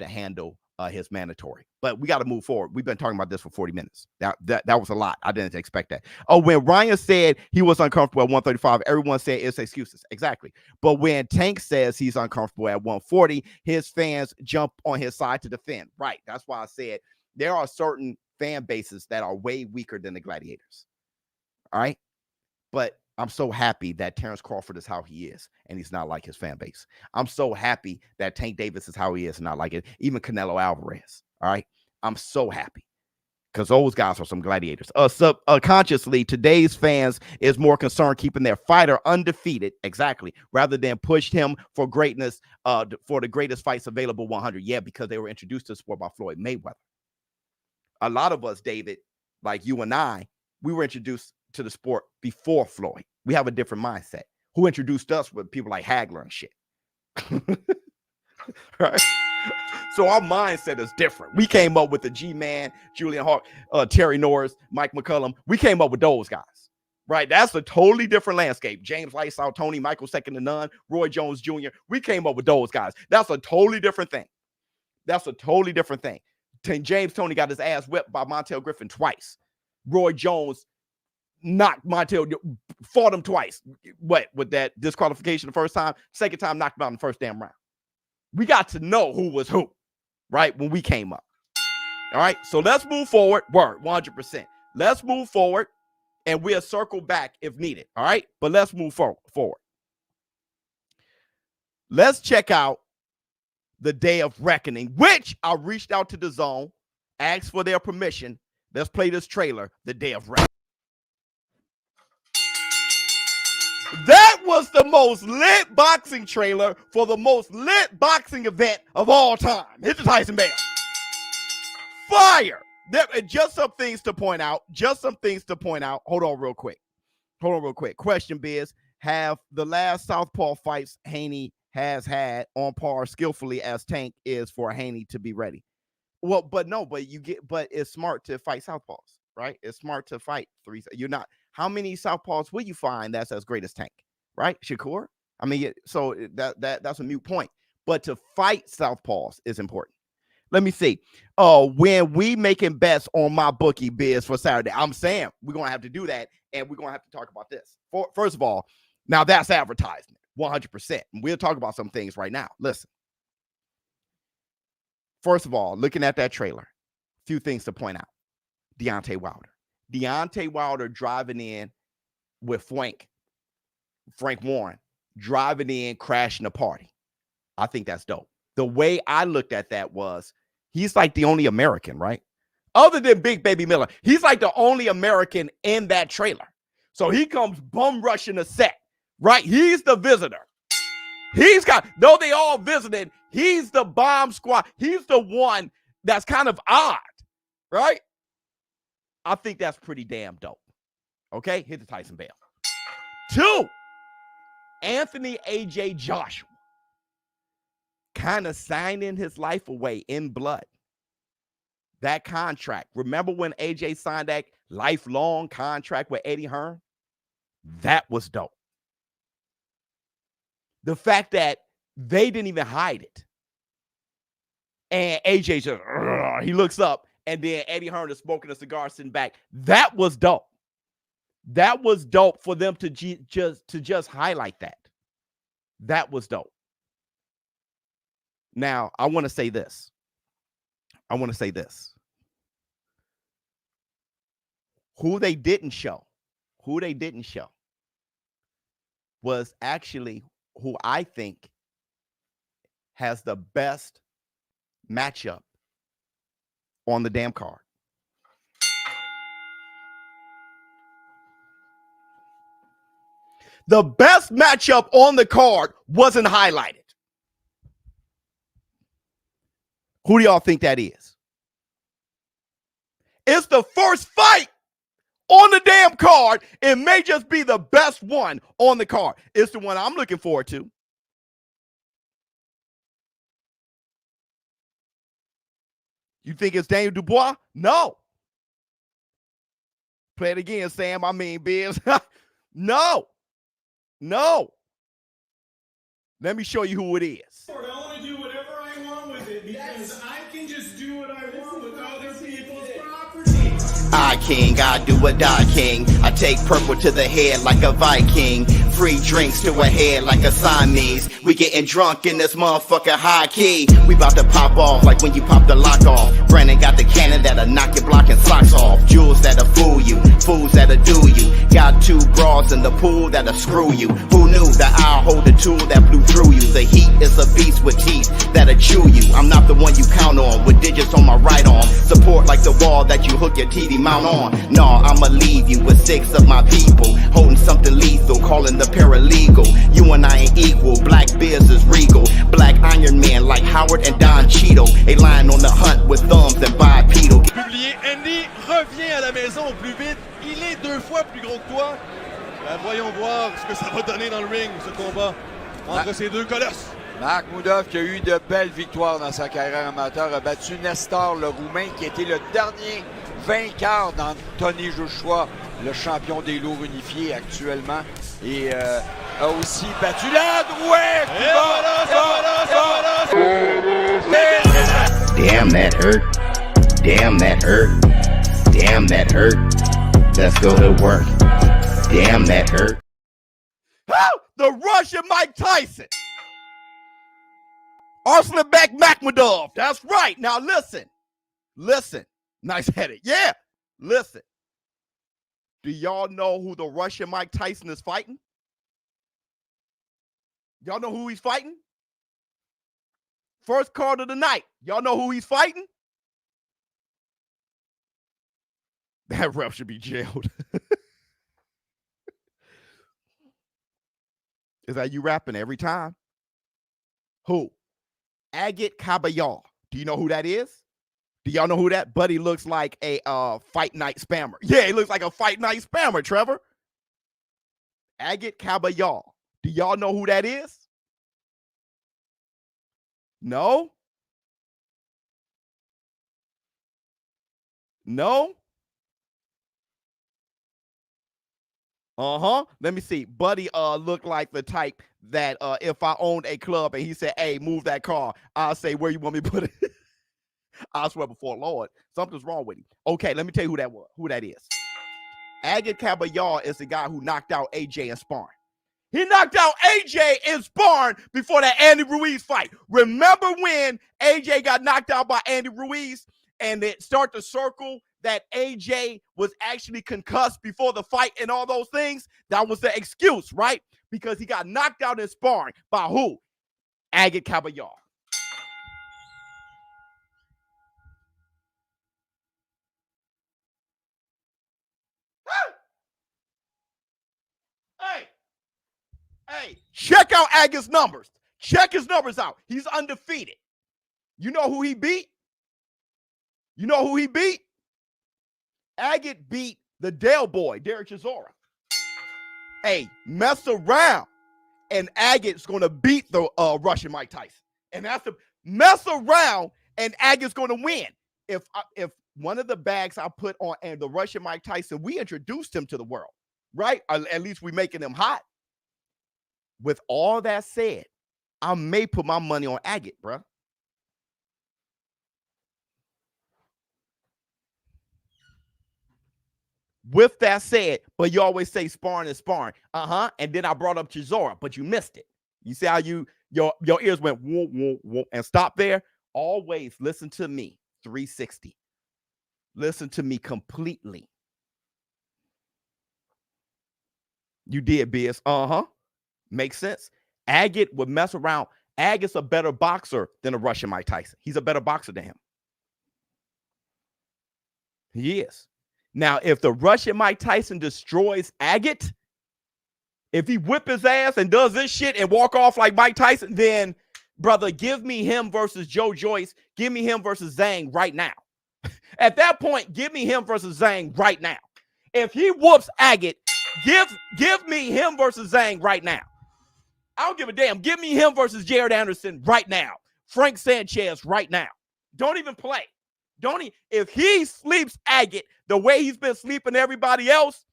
handle his mandatory. But we got to move forward. We've been talking about this for 40 minutes. That was a lot. I didn't expect that. When Ryan said he was uncomfortable at 135, everyone said it's excuses. Exactly. But when Tank says he's uncomfortable at 140, his fans jump on his side to defend. Right. That's why I said there are certain fan bases that are way weaker than the Gladiators. All right. But I'm so happy that Terrence Crawford is how he is, and he's not like his fan base. I'm so happy that Tank Davis is how he is, and not like it. Even Canelo Alvarez. All right. I'm so happy because those guys are some gladiators. Subconsciously, today's fans is more concerned keeping their fighter undefeated, exactly, rather than push him for greatness, for the greatest fights available 100. Yeah, because they were introduced to the sport by Floyd Mayweather. A lot of us, David, like you and I, we were introduced to the sport before Floyd. We have a different mindset. Who introduced us with people like Hagler and shit. Right? So our mindset is different. We came up with the G-Man, Julian Hawk, Terry Norris, Mike McCullum. We came up with those guys, right? That's a totally different landscape. James Lights Out, Tony, Michael Second to None, Roy Jones Jr. We came up with those guys. That's a totally different thing. James Toney got his ass whipped by Montel Griffin twice. Roy Jones knocked Montel, fought him twice. What, with that disqualification the first time? Second time, knocked him out in the first damn round. We got to know who was who, right, when we came up. All right, so let's move forward. Word, 100%. Let's move forward, and we'll circle back if needed, all right? But let's move forward. Let's check out the Day of Reckoning, which I reached out to DAZN, asked for their permission. Let's play this trailer, The Day of Reckoning. That was the most lit boxing trailer for the most lit boxing event of all time. Hit the Tyson bell. Fire. Just some things to point out. Hold on real quick. Question, Biz. Have the last Southpaw fights Haney has had on par skillfully as Tank is for Haney to be ready? Well, but it's smart to fight Southpaws, right? It's smart to fight three. You're not. how many southpaws will you find that's as great as Tank, right? Shakur? I mean, so that's a moot point. But to fight southpaws is important. Let me see. When we making bets on my bookie biz for Saturday, I'm saying we're gonna have to do that, and we're gonna have to talk about this. First of all, now that's advertisement, 100%. We'll talk about some things right now. Listen. First of all, looking at that trailer, a few things to point out. Deontay Wilder. Deontay Wilder driving in with Frank Warren, driving in, crashing the party. I think that's dope. The way I looked at that was he's like the only American, right? Other than Big Baby Miller, he's like the only American in that trailer. So he comes bum rushing the set, right? He's the visitor. He's got, though they all visited, he's the bomb squad. He's the one that's kind of odd, right? I think that's pretty damn dope. Okay, hit the Tyson bell. 2, Anthony AJ Joshua kind of signing his life away in blood. That contract. Remember when AJ signed that lifelong contract with Eddie Hearn? That was dope. The fact that they didn't even hide it. And AJ just, he looks up, and then Eddie Hearn is smoking a cigar sitting back. That was dope. That was dope for them to just highlight that. That was dope. Now, I want to say this. Who they didn't show was actually who I think has the best matchup on the damn card. The best matchup on the card wasn't highlighted. Who do y'all think that is? It's the first fight on the damn card. It may just be the best one on the card. It's the one I'm looking forward to. You think it's Daniel Dubois? No. Play it again, Sam. I mean, Biz. No. Let me show you who it is. I want to do whatever I want with it because I can just do what I want with other people's property. I king, I do a die king. I take purple to the head like a Viking. Free drinks to a head like a Siamese. We getting drunk in this motherfucker high key. We about to pop off like when you pop the lock off. Brandon got the cannon that'll knock your block and socks off. Jewels that'll fool you, fools that'll do you. Got 2 bras in the pool that'll screw you. Who knew that I'll hold the tool that blew through you? The heat is a beast with teeth that'll chew you. I'm not the one you count on with digits on my right arm. Support like the wall that you hook your TV mount on. No, I'ma leave you with 6 of my people holding something lethal, calling the paralegal. You and I ain't equal. BlackBizz is regal. Black Iron Man like Howard and Don Cheeto. A lion on the hunt with thumbs and bipedal. Publié, Haney revient à la maison au plus vite. Il est 2 fois plus gros que toi. Voyons voir ce que ça va donner dans le ring, ce combat entre ces 2 colosses. Makhmoudov, qui a eu de belles victoires dans sa carrière amateur, a battu Nestor, le Roumain, qui était le dernier vainqueur d'Anthony Joshua, le champion des lourds unifiés actuellement. Et a aussi battu l'Androuet! Damn, that hurt. Damn, that hurt. Damn, that hurt. Let's go to work. Damn, that hurt. The Russian Mike Tyson. Arslanbek Makhmoudov. That's right. Now listen. Nice headed. Yeah. Listen. Do y'all know who the Russian Mike Tyson is fighting? Y'all know who he's fighting? First card of the night. Y'all know who he's fighting? That ref should be jailed. Is that you rapping every time? Who? Agit Kabayar. Do you know who that is? Do y'all know who that? Buddy looks like a fight night spammer. Yeah, he looks like a fight night spammer, Trevor. Agit Kabayar. Do y'all know who that is? No? No? Let me see. Buddy looked like the type that if I owned a club and he said, hey, move that car, I'll say, where you want me to put it? I swear before Lord, something's wrong with him. Okay, let me tell you who that is. Agate Caballard is the guy who knocked out AJ in sparring. He knocked out AJ in sparring before that Andy Ruiz fight. Remember when AJ got knocked out by Andy Ruiz and it started to circle that AJ was actually concussed before the fight and all those things? That was the excuse, right? Because he got knocked out in sparring by who? Agate Caballard. Hey, check out Agate's numbers. Check his numbers out. He's undefeated. You know who he beat? Agate beat the Dale boy, Derek Chisora. Hey, mess around, and Agate's going to beat the Russian Mike Tyson. And that's the mess around, and Agate's going to win. If one of the bags I put on and the Russian Mike Tyson, we introduced him to the world, right? At least we making him hot. With all that said, I may put my money on Agate, bro. With that said, but you always say sparring is sparring. And then I brought up Chisora, but you missed it. You see how your ears went whoop, whoop, whoop, and stop there? Always listen to me. 360. Listen to me completely. You did, Biz. Makes sense. Agate would mess around. Agate's a better boxer than a Russian Mike Tyson. He's a better boxer than him. He is. Now, if the Russian Mike Tyson destroys Agate, if he whip his ass and does this shit and walk off like Mike Tyson, then, brother, give me him versus Joe Joyce. Give me him versus Zhang right now. At that point, give me him versus Zhang right now. If he whoops Agate, give me him versus Zhang right now. I don't give a damn. Give me him versus Jared Anderson right now. Frank Sanchez right now. Don't even play. If he sleeps Agate the way he's been sleeping everybody else,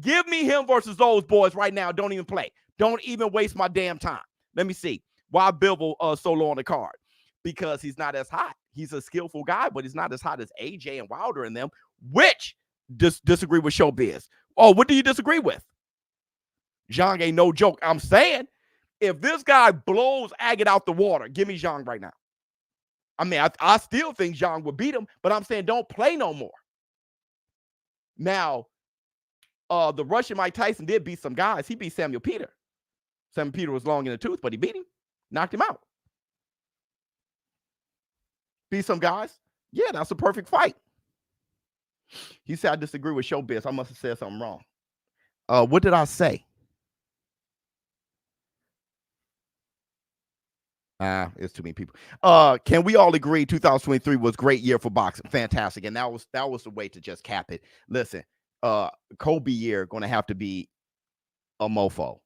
give me him versus those boys right now. Don't even play. Don't even waste my damn time. Let me see. Why Bivol so low on the card? Because he's not as hot. He's a skillful guy, but he's not as hot as AJ and Wilder and them, which disagree with ShowBizz. Oh, what do you disagree with? Zhang ain't no joke. I'm saying, if this guy blows Agate out the water, give me Zhang right now. I mean, I still think Zhang would beat him, but I'm saying don't play no more. Now, the Russian Mike Tyson did beat some guys. He beat Samuel Peter. Samuel Peter was long in the tooth, but he beat him. Knocked him out. Beat some guys. Yeah, that's a perfect fight. He said, I disagree with ShowBizz. I must have said something wrong. What did I say? It's too many people. Can we all agree 2023 was a great year for boxing? Fantastic. And that was the way to just cap it. Listen, Kobe year going to have to be a mofo.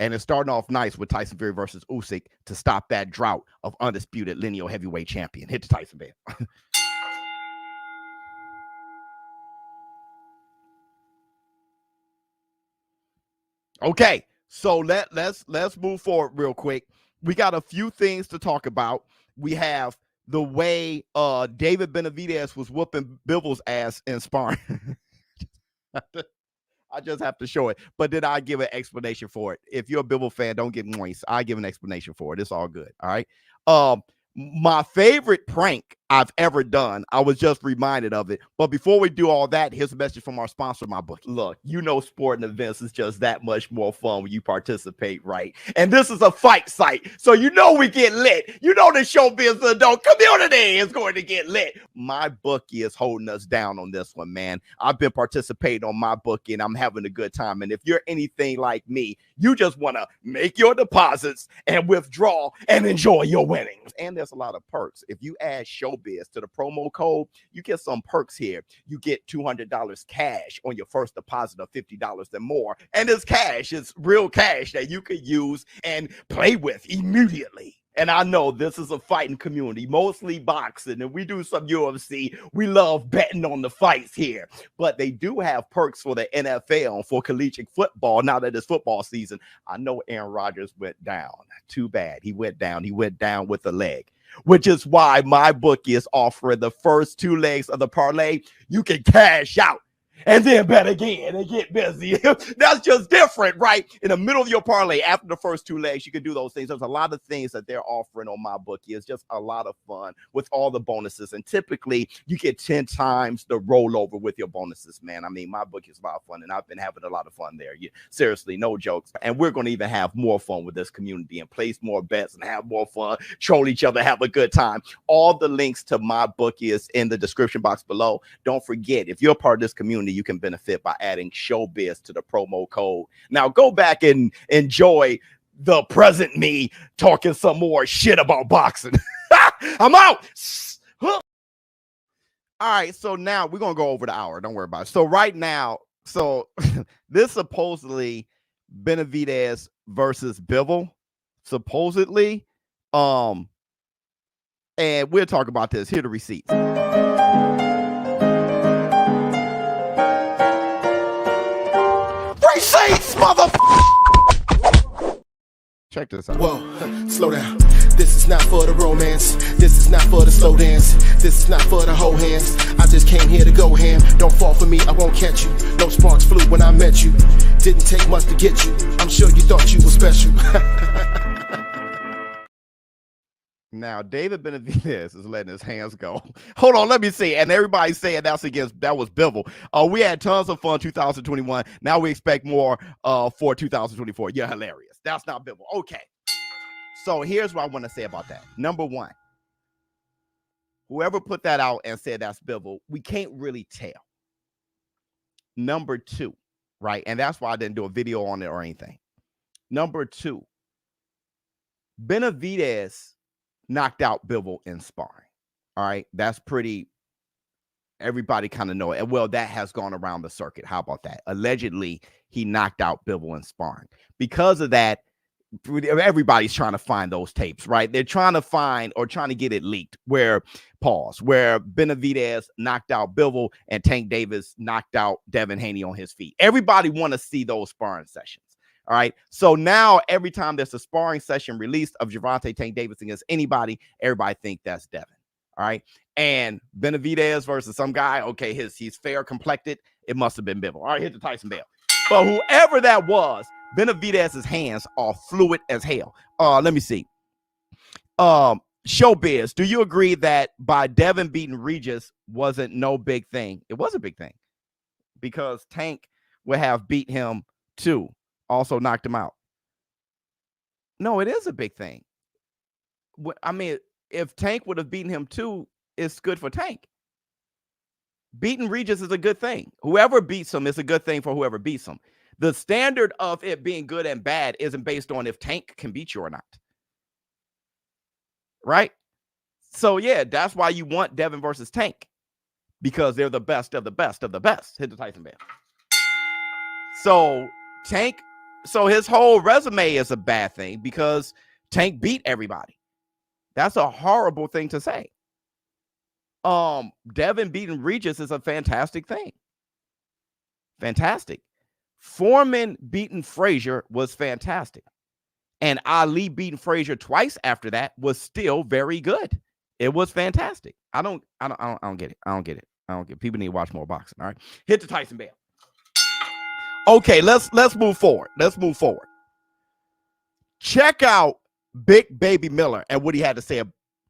And it's starting off nice with Tyson Fury versus Usyk to stop that drought of undisputed lineal heavyweight champion. Hit the Tyson bell. Okay, so let's move forward real quick. We got a few things to talk about. We have the way David Benavidez was whooping Bivol's ass in sparring. I just have to show it. But did I give an explanation for it? If you're a Bivol fan, don't get moist. I give an explanation for it. It's all good. All right. My favorite prank I've ever done, I was just reminded of it. But before we do all that, here's a message from our sponsor, MyBookie. Look, you know sporting events is just that much more fun when you participate, right? And this is a fight site, so you know we get lit. You know the ShowBizz adult community is going to get lit. MyBookie is holding us down on this one, man. I've been participating on MyBookie, and I'm having a good time. And if you're anything like me, you just want to make your deposits and withdraw and enjoy your winnings. And there's a lot of perks. If you add ShowBizz to the promo code, you get some perks here. You get $200 cash on your first deposit of $50 and more. And this cash is real cash that you could use and play with immediately. And I know this is a fighting community, mostly boxing, and we do some UFC. We love betting on the fights here, but they do have perks for the NFL, for collegiate football. Now that it's football season, I know Aaron Rodgers went down. Too bad. He went down. He went down with a leg, which is why MyBookie is offering the first 2 legs of the parlay. You can cash out and then bet again and get busy. That's just different, right? In the middle of your parlay, after the first 2 legs, you can do those things. There's a lot of things that they're offering on MyBookie. It's just a lot of fun with all the bonuses. And typically, you get 10 times the rollover with your bonuses, man. I mean, MyBookie is a lot of fun, and I've been having a lot of fun there. Seriously, no jokes. And we're going to even have more fun with this community and place more bets and have more fun, troll each other, have a good time. All the links to MyBookie is in the description box below. Don't forget, if you're a part of this community, you can benefit by adding ShowBizz to the promo code. Now go back and enjoy the present me talking some more shit about boxing. I'm out. All right, so now we're gonna go over the hour. Don't worry about it. So right now, this supposedly Benavidez versus Bivol, supposedly, and we'll talk about this. Here are the receipts. Receipts, motherfucker! Check this out. Whoa, slow down. This is not for the romance. This is not for the slow dance. This is not for the whole hands. I just came here to go ham. Don't fall for me, I won't catch you. No sparks flew when I met you. Didn't take much to get you. I'm sure you thought you were special. Now, David Benavidez is letting his hands go. Hold on, let me see. And everybody's saying that was Bivol. We had tons of fun 2021. Now we expect more for 2024. You're hilarious. That's not Bivol. Okay. So here's what I want to say about that. Number one, whoever put that out and said that's Bivol, we can't really tell. Number two, right? And that's why I didn't do a video on it or anything. Number two, Benavidez knocked out Bivol in sparring. All right. That's pretty, everybody kind of know it. And well, that has gone around the circuit. How about that? Allegedly, he knocked out Bivol in sparring. Because of that, everybody's trying to find those tapes, right? They're trying to find or trying to get it leaked where Benavidez knocked out Bivol and Tank Davis knocked out Devin Haney on his feet. Everybody want to see those sparring sessions. All right. So now every time there's a sparring session released of Gervonta Tank Davis against anybody, everybody think that's Devin. All right. And Benavidez versus some guy. Okay. He's fair complected. It must have been Bivol. All right. Hit the Tyson bell. But whoever that was, Benavidez's hands are fluid as hell. Let me see. ShowBizz, do you agree that by Devin beating Regis wasn't no big thing? It was a big thing because Tank would have beat him too. Also knocked him out. No, it is a big thing. I mean, if Tank would have beaten him too, it's good for Tank. Beating Regis is a good thing. Whoever beats him is a good thing for whoever beats him. The standard of it being good and bad isn't based on if Tank can beat you or not. Right? So, yeah, that's why you want Devin versus Tank. Because they're the best of the best of the best. Hit the Tyson bell. So, Tank... So his whole resume is a bad thing because Tank beat everybody. That's a horrible thing to say. Devin beating Regis is a fantastic thing. Fantastic. Foreman beating Frazier was fantastic. And Ali beating Frazier twice after that was still very good. It was fantastic. I don't get it. I don't get it. People need to watch more boxing. All right. Hit the Tyson bell. Okay, let's move forward. Check out Big Baby Miller and what he had to say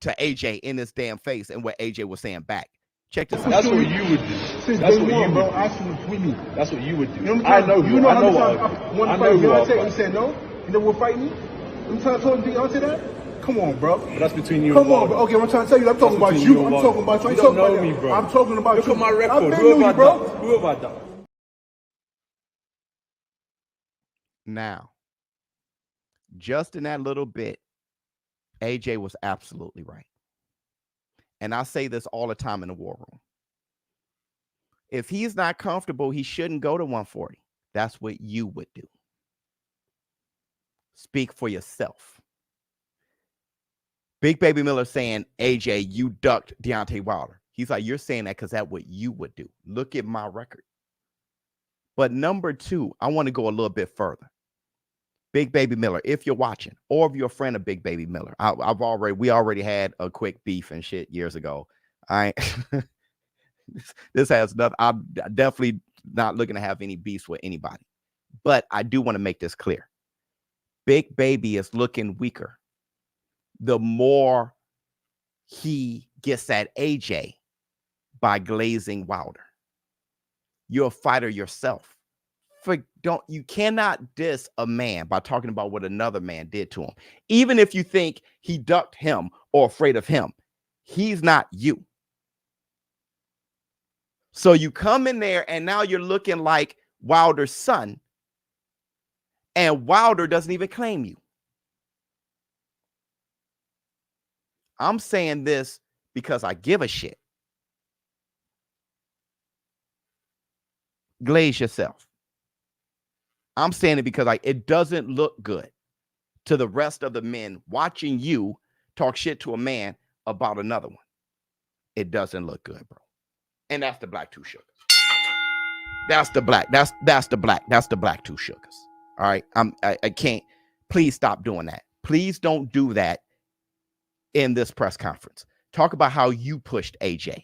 to AJ in his damn face and what AJ was saying back. Check this out. That's what you would do. That's what you would do. That's what you would do. I know you. I know you. You said no. You know we're fighting. I'm trying to tell Beyonce that. Come on, bro. But that's between you. Come on, bro. Okay, I'm trying to tell you. I'm talking about you. I'm talking about you. You don't know me, bro. I'm talking about you. Look at my record. Who have I done? Now, just in that little bit, AJ was absolutely right. And I say this all the time in the war room. If he's not comfortable, he shouldn't go to 140. That's what you would do. Speak for yourself. Big Baby Miller saying, AJ, you ducked Deontay Wilder. He's like, you're saying that because that's what you would do. Look at my record. But number two, I want to go a little bit further. Big Baby Miller, if you're watching, or if you're a friend of Big Baby Miller, we already had a quick beef and shit years ago. This has nothing. I'm definitely not looking to have any beefs with anybody. But I do want to make this clear. Big Baby is looking weaker the more he gets at AJ by glazing Wilder. You're a fighter yourself. You cannot diss a man by talking about what another man did to him. Even if you think he ducked him or afraid of him, he's not you. So you come in there and now you're looking like Wilder's son, and Wilder doesn't even claim you. I'm saying this because I give a shit. Glaze yourself. I'm saying it because it doesn't look good to the rest of the men watching you talk shit to a man about another one. It doesn't look good, bro. And that's the black two sugars. That's the black two sugars. All right. I can't. Please stop doing that. Please don't do that in this press conference. Talk about how you pushed AJ.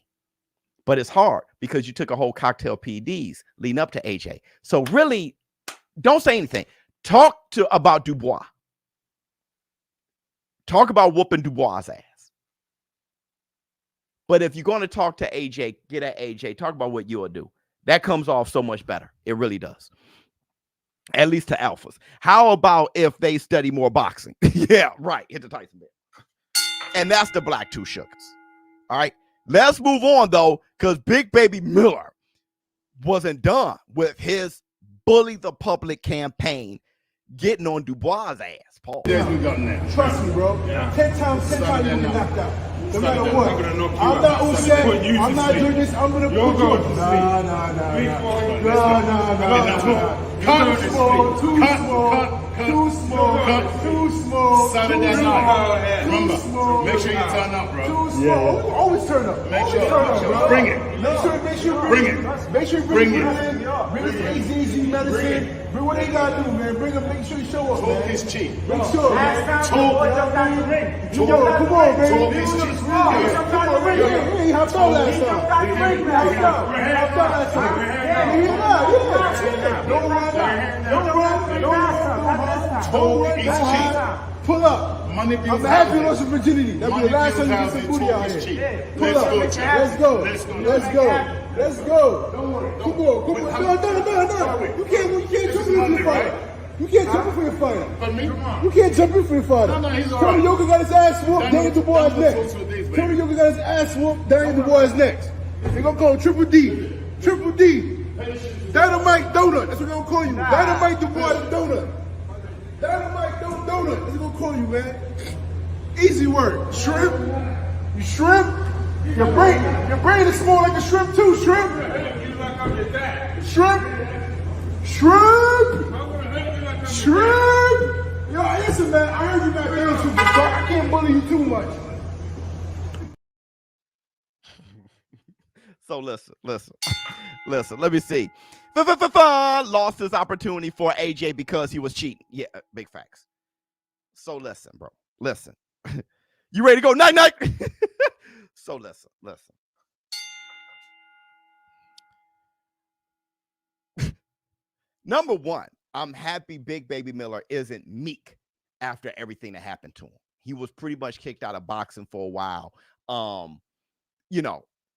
But it's hard because you took a whole cocktail PDs leading up to AJ. So really, don't say anything. Talk about Dubois. Talk about whooping Dubois' ass. But if you're going to talk to AJ, get at AJ, talk about what you'll do. That comes off so much better. It really does. At least to alphas. How about if they study more boxing? Yeah, right. Hit the Tyson bit. And that's the black two sugars. All right. Let's move on, though, because Big Baby Miller wasn't done with his bully the public campaign getting on Dubois' ass, Paul. Trust me, bro. 10 times you get knocked out. No matter what. I'm not upset. I'm not doing this. I'm going to put you on. Too small. Saturday night. Remember, make sure you turn up, bro. Too small. Always turn up. Make sure you turn up, bro. Bring it. Make sure you bring it. Make sure you bring it in. Bring us AZZ medicine. Bring what they got to do, man. Bring them. Make sure you show up, man. Talk is cheap. Make sure, man. Come on, baby. Talk is cheap. Come on, ring. He hopped out last time. He hopped out last time. He hopped. Don't run. Pull up. I'm happy you lost your virginity. That'll be the last time you get some booty out here. Pull up. Let's go. Come on. No. You can't jump in for your fighter. You can't jump in for your fighter. You can't jump in for your fighter. Tony Yoka got his ass whooped. Daniel Dubois next. Tony Yoka got his ass whooped. Daniel Dubois next. They're going to call him Triple D. Dynamite Donut. That's what they're going to call you. Dynamite Dubois Donut. Dynamite Donut. That's what they're going to call you, man. Easy word. Shrimp. You shrimp. Your brain is small like a shrimp too. Shrimp. Yo, listen, man. I heard you back there too, but I can't bully you too much. So listen. Let me see. Lost his opportunity for AJ because he was cheating. Yeah, big facts. So listen, bro. Listen. You ready to go? Night. So listen. Number one, I'm happy Big Baby Miller isn't meek after everything that happened to him. He was pretty much kicked out of boxing for a while.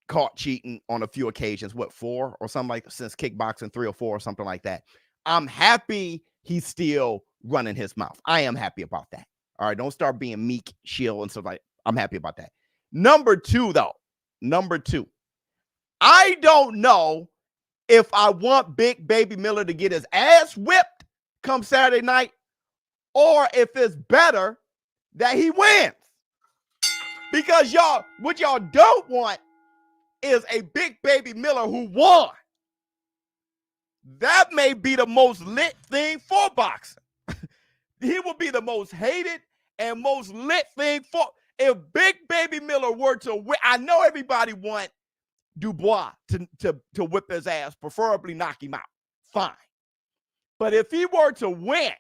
Caught cheating on a few occasions, 4 or something like, since kickboxing 3 or 4 or something like that. I'm happy he's still running his mouth. I am happy about that. All right, don't start being meek, shield, and stuff like that. I'm happy about that. Number two, I don't know if I want Big Baby Miller to get his ass whipped come Saturday night, or if it's better that he wins. Because what y'all don't want is a Big Baby Miller who won. That may be the most lit thing for boxing. He will be the most hated and most lit thing for. if Big Baby Miller were to win, I know everybody want Dubois to whip his ass, preferably knock him out. Fine. But if he were to win,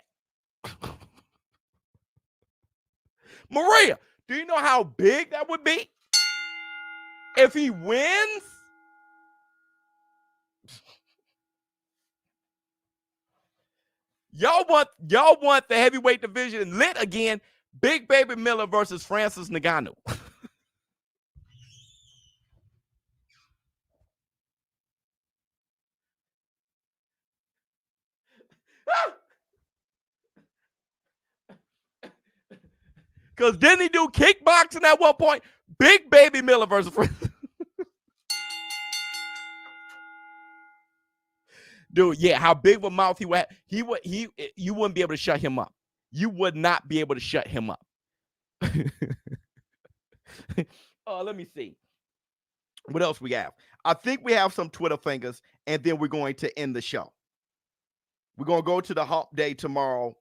Maria, do you know how big that would be? If he wins, y'all want the heavyweight division lit again. Big Baby Miller versus Francis Ngannou. Because didn't he do kickboxing at one point? Big Baby Miller versus Francis. Dude, yeah, how big of a mouth he would have. You wouldn't be able to shut him up. You would not be able to shut him up. Let me see. What else we have? I think we have some Twitter fingers, and then we're going to end the show. We're going to go to the hump day tomorrow.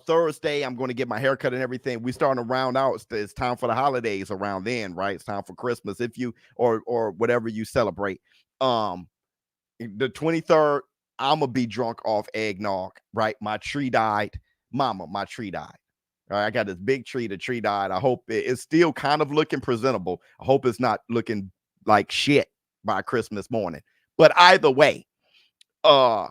Thursday, I'm going to get my haircut and everything. We're starting to round out. It's time for the holidays around then, right? It's time for Christmas, if you or whatever you celebrate. The 23rd, I'm gonna be drunk off eggnog, right? My tree died. Mama, my tree died. All right, I got this big tree. The tree died. I hope it's still kind of looking presentable. I hope it's not looking like shit by Christmas morning. But either way, I'm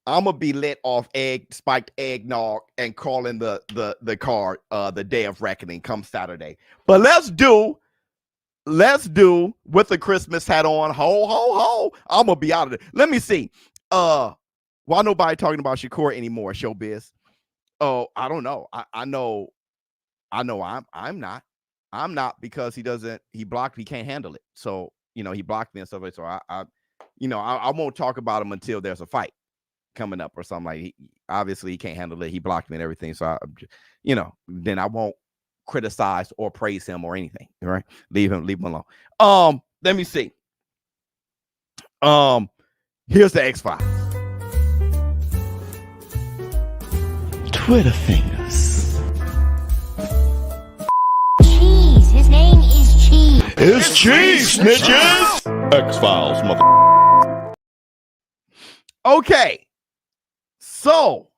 gonna be lit off spiked eggnog and calling the card the day of reckoning come Saturday. But let's do with the Christmas hat on. Ho ho ho! I'm gonna be out of there. Let me see. Why nobody talking about Shakur anymore? ShowBizz. Oh, I don't know. I know. I'm not. I'm not because he blocked. He can't handle it. So he blocked me and stuff. So I won't talk about him until there's a fight coming up or something. Like obviously he can't handle it. He blocked me and everything. So then I won't criticize or praise him or anything. All right, leave him alone. Let me see. Here's the X-Files. Twitter fingers. Cheese. His name is Cheese. It's cheese, snitches. X-Files, mother. Okay. So,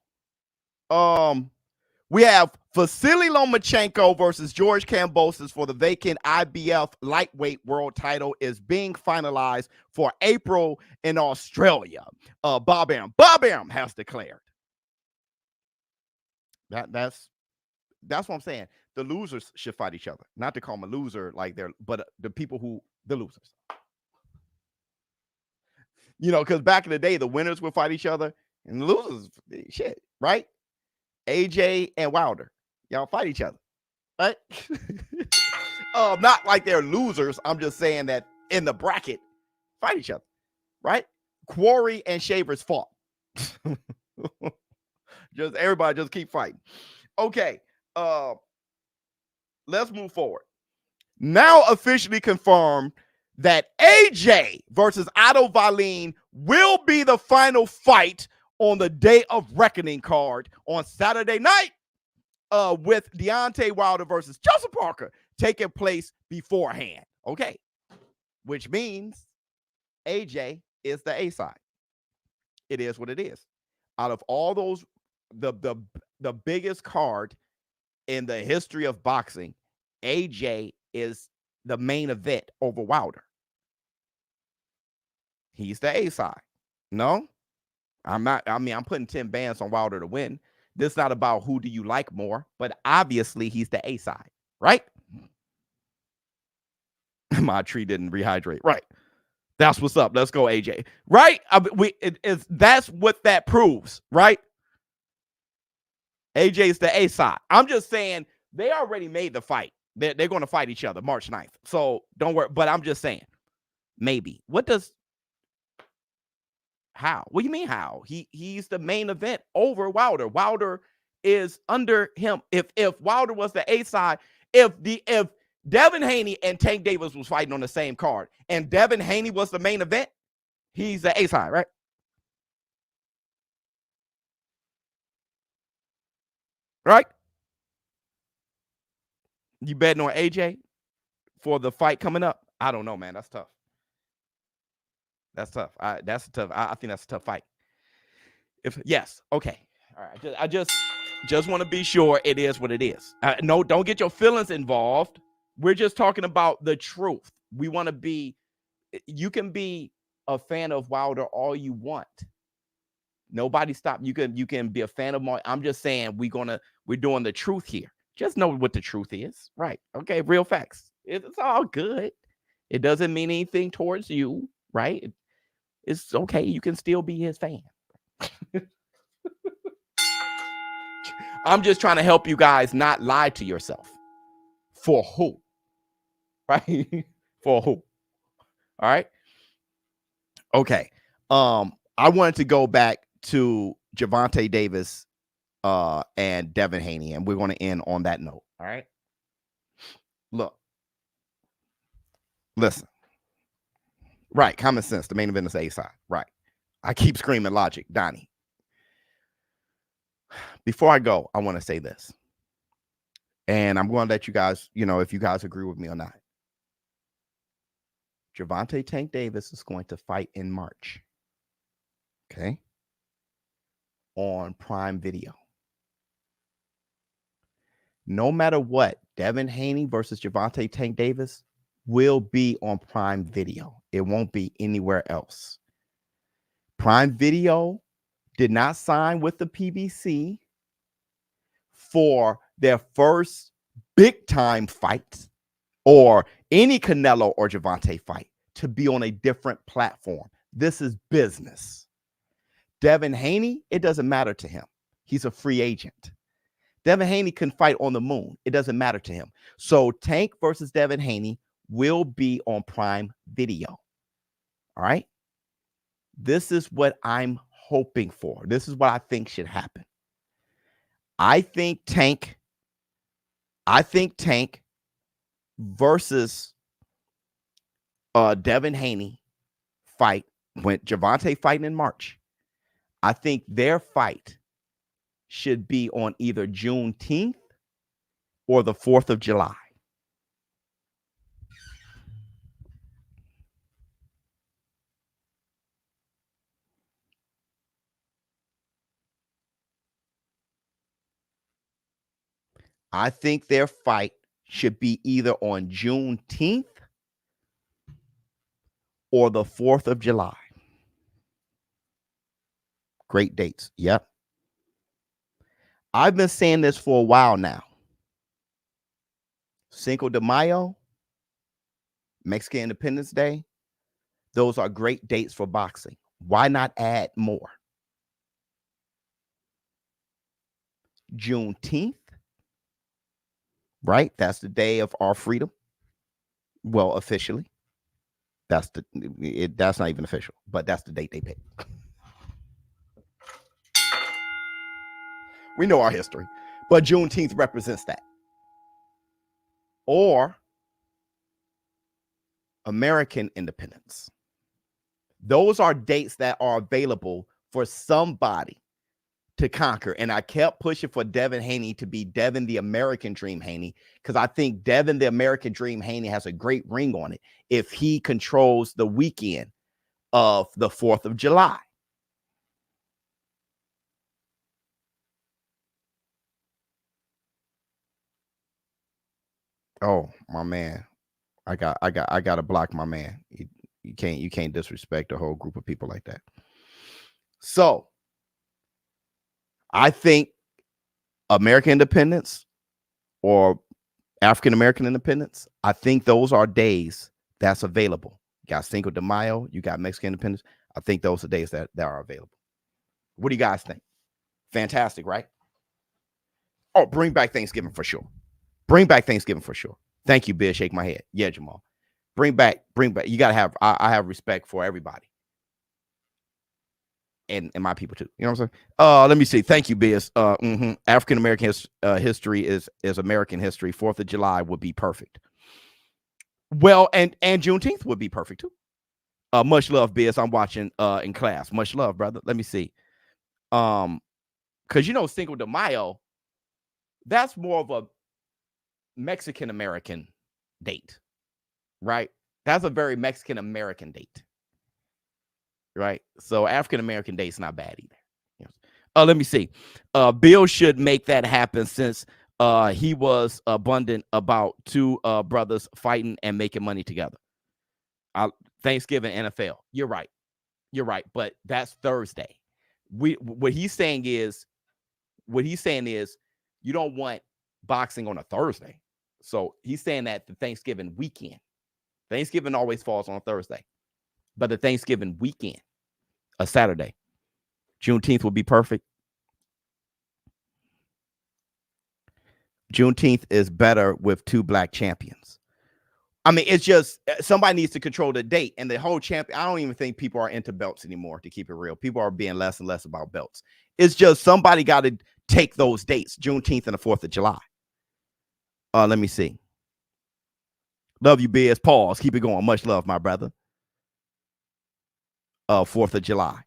we have Vasily Lomachenko versus George Kambosos for the vacant IBF lightweight world title is being finalized for April in Australia. Bob Arum has declared. That's what I'm saying. The losers should fight each other. Not to call them a loser like but the people the losers. Because back in the day, the winners would fight each other and the losers, shit, right? AJ and Wilder, y'all fight each other, right? Not like they're losers. I'm just saying that in the bracket, fight each other, right? Quarry and Shavers fought. Everybody just keep fighting. Okay, let's move forward. Now officially confirmed that AJ versus Otto Wallin will be the final fight on the Day of Reckoning card on Saturday night, with Deontay Wilder versus Joseph Parker taking place beforehand. Okay, which means AJ is the A side. It is what it is. Out of all those, the biggest card in the history of boxing, AJ is the main event over Wilder. He's the A side. No, I'm not. I mean, I'm putting 10 bands on Wilder to win. This is not about who do you like more, but obviously he's the A side, right? My tree didn't rehydrate, right? That's what's up. Let's go, AJ. Right? That's what that proves, right? AJ's the A side. I'm just saying they already made the fight. They're going to fight each other March 9th. So don't worry. But I'm just saying, maybe. How? What do you mean how? He's the main event over Wilder. Wilder is under him. If Wilder was the A side, if Devin Haney and Tank Davis was fighting on the same card, and Devin Haney was the main event, he's the A side, right? Right? You betting on AJ for the fight coming up? I don't know, man. That's tough. That's tough. I think that's a tough fight. Yes, okay. All right. I just want to be sure it is what it is. No, don't get your feelings involved. We're just talking about the truth. We want to be. You can be a fan of Wilder all you want. Nobody stop. You can be a fan of Mark. I'm just saying we're doing the truth here. Just know what the truth is. Right. Okay. Real facts. It's all good. It doesn't mean anything towards you. Right. It's okay. You can still be his fan. I'm just trying to help you guys not lie to yourself. For who? Right? For who? All right. Okay. I wanted to go back to Gervonta Davis and Devin Haney, and we're going to end on that note. All right. Look. Listen. Right. Common sense. The main event is A side. Right. I keep screaming logic, Donnie. Before I go, I want to say this. And I'm going to let you guys, if you guys agree with me or not. Gervonta Tank Davis is going to fight in March. Okay. On Prime Video. No matter what, Devin Haney versus Gervonta Tank Davis will be on Prime Video. It won't be anywhere else. Prime Video did not sign with the PBC for their first big time fight or any Canelo or Gervonta fight to be on a different platform. This is business. Devin Haney, it doesn't matter to him. He's a free agent. Devin Haney can fight on the moon. It doesn't matter to him. So Tank versus Devin Haney will be on Prime Video. All right. This is what I'm hoping for. This is what I think should happen. I think Tank versus Devin Haney fight, when Gervonta fighting in March, I think their fight should be on either Juneteenth or the 4th of July. I think their fight should be either on Juneteenth or the 4th of July. Great dates. Yep. I've been saying this for a while now. Cinco de Mayo, Mexican Independence Day, those are great dates for boxing. Why not add more? Juneteenth, right? That's the day of our freedom. Well, officially. That's not even official, but that's the date they picked. We know our history, but Juneteenth represents that. Or American independence. Those are dates that are available for somebody to conquer. And I kept pushing for Devin Haney to be Devin the American Dream Haney, because I think Devin the American Dream Haney has a great ring on it if he controls the weekend of the 4th of July. Oh, my man. I gotta block my man. You can't disrespect a whole group of people like that. So I think American independence or African American independence, I think those are days that's available. You got Cinco de Mayo, you got Mexican independence. I think those are days that are available. What do you guys think? Fantastic, right? Oh, bring back Thanksgiving for sure. Bring back Thanksgiving for sure. Thank you, Bill. Shake my head. Yeah, Jamal. Bring back. You gotta have. I have respect for everybody, and my people too. You know what I'm saying? Let me see. Thank you, Biz. African American history is American history. 4th of July would be perfect. Well, and Juneteenth would be perfect too. Much love, Biz. I'm watching in class. Much love, brother. Let me see. Because Cinco de Mayo, that's more of a Mexican-American date, right? That's a very Mexican-American date, right? So African-American date's not bad either. Yes. Let me see. Bill should make that happen since he was abundant about two brothers fighting and making money together. Thanksgiving, NFL. You're right. But that's Thursday. What he's saying is you don't want boxing on a Thursday. So he's saying that the Thanksgiving weekend. Thanksgiving always falls on a Thursday. But the Thanksgiving weekend, a Saturday. Juneteenth will be perfect. Juneteenth is better with two black champions. I mean, it's just somebody needs to control the date and the whole champion. I don't even think people are into belts anymore, to keep it real. People are being less and less about belts. It's just somebody got to take those dates, Juneteenth and the 4th of July. Let me see. Love you, Biz. Pause. Keep it going. Much love, my brother. 4th of July.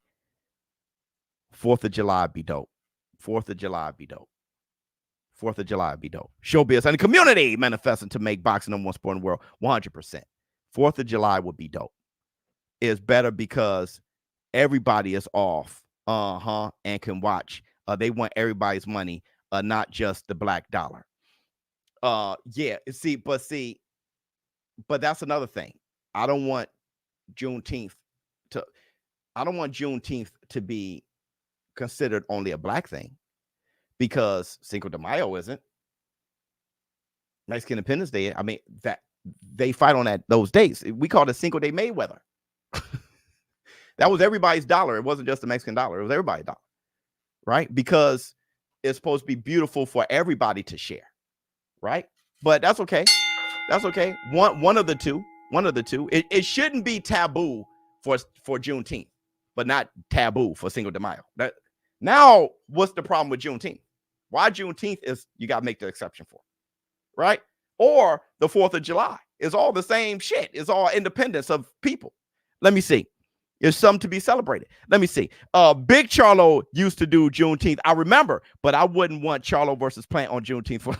4th of July be dope. 4th of July be dope. 4th of July be dope. ShowBizz and the community manifesting to make boxing number one sport in the world. 100%. 4th of July would be dope. It's better because everybody is off. And can watch. They want everybody's money, not just the black dollar. Yeah. But that's another thing. I don't want Juneteenth to be considered only a black thing, because Cinco de Mayo isn't. Mexican Independence Day. I mean, that they fight on those days. We call it Cinco de Mayweather. That was everybody's dollar. It wasn't just the Mexican dollar. It was everybody's dollar, right? Because it's supposed to be beautiful for everybody to share, right? But that's okay. That's okay. One of the two. It shouldn't be taboo for Juneteenth, but not taboo for Cinco de Mayo. Now, what's the problem with Juneteenth? Why Juneteenth is you got to make the exception for, right? Or the 4th of July. It's all the same shit. It's all independence of people. Let me see. There's something to be celebrated. Let me see. Big Charlo used to do Juneteenth. I remember, but I wouldn't want Charlo versus Plant on Juneteenth.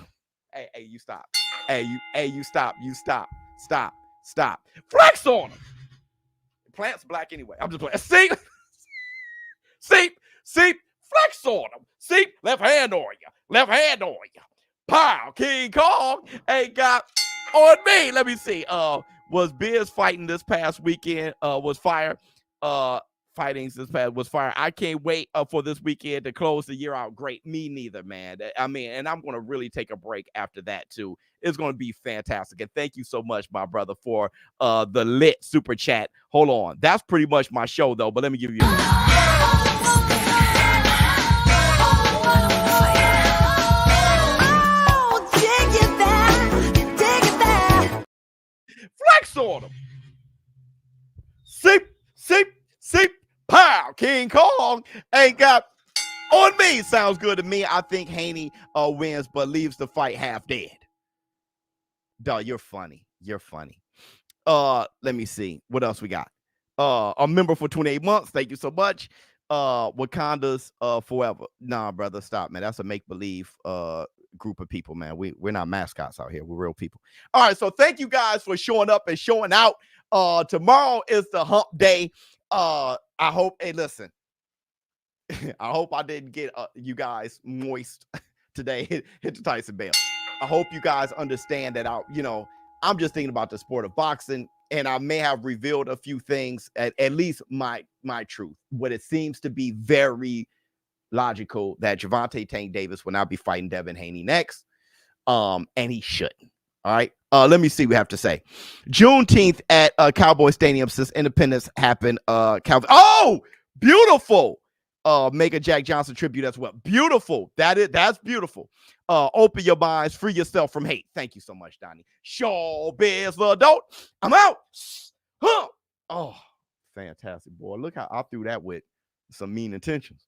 Hey, you stop. You stop. Stop. Flex on him. Plant's black anyway. I'm just playing. See, flex on him. See, left hand on you. Pow, King Kong ain't got on me. Let me see. Was Biz fighting this past weekend? Was fire. Fightings this past was fire. I can't wait for this weekend to close the year out great. Me neither, man. I mean, and I'm going to really take a break after that too. It's going to be fantastic. And thank you so much, my brother, for the lit super chat. Hold on. That's pretty much my show though, but let me give you flex on them. See, pow, King Kong ain't got on me. Sounds good to me. I think Haney wins, but leaves the fight half dead. Dog, you're funny. Let me see. What else we got? A member for 28 months. Thank you so much. Wakanda's forever. Nah, brother, stop, man. That's a make-believe group of people, man. We're not mascots out here. We're real people. All right, so thank you guys for showing up and showing out. Tomorrow is the hump day. I hope, hey, listen, I hope I didn't get you guys moist today. Hit the Tyson bell. I hope you guys understand that I'm just thinking about the sport of boxing, and I may have revealed a few things, at least my truth. What it seems to be very logical that Gervonta Tank Davis will not be fighting Devin Haney next. And he shouldn't. All right. Let me see what we have to say. Juneteenth at Cowboy Stadium since independence happened. Oh, beautiful. Make a Jack Johnson tribute as well. Beautiful. That's beautiful. Open your minds, free yourself from hate. Thank you so much, Donnie. ShowBizz the adult. I'm out. Huh. Oh, fantastic, boy. Look how I threw that with some mean intentions.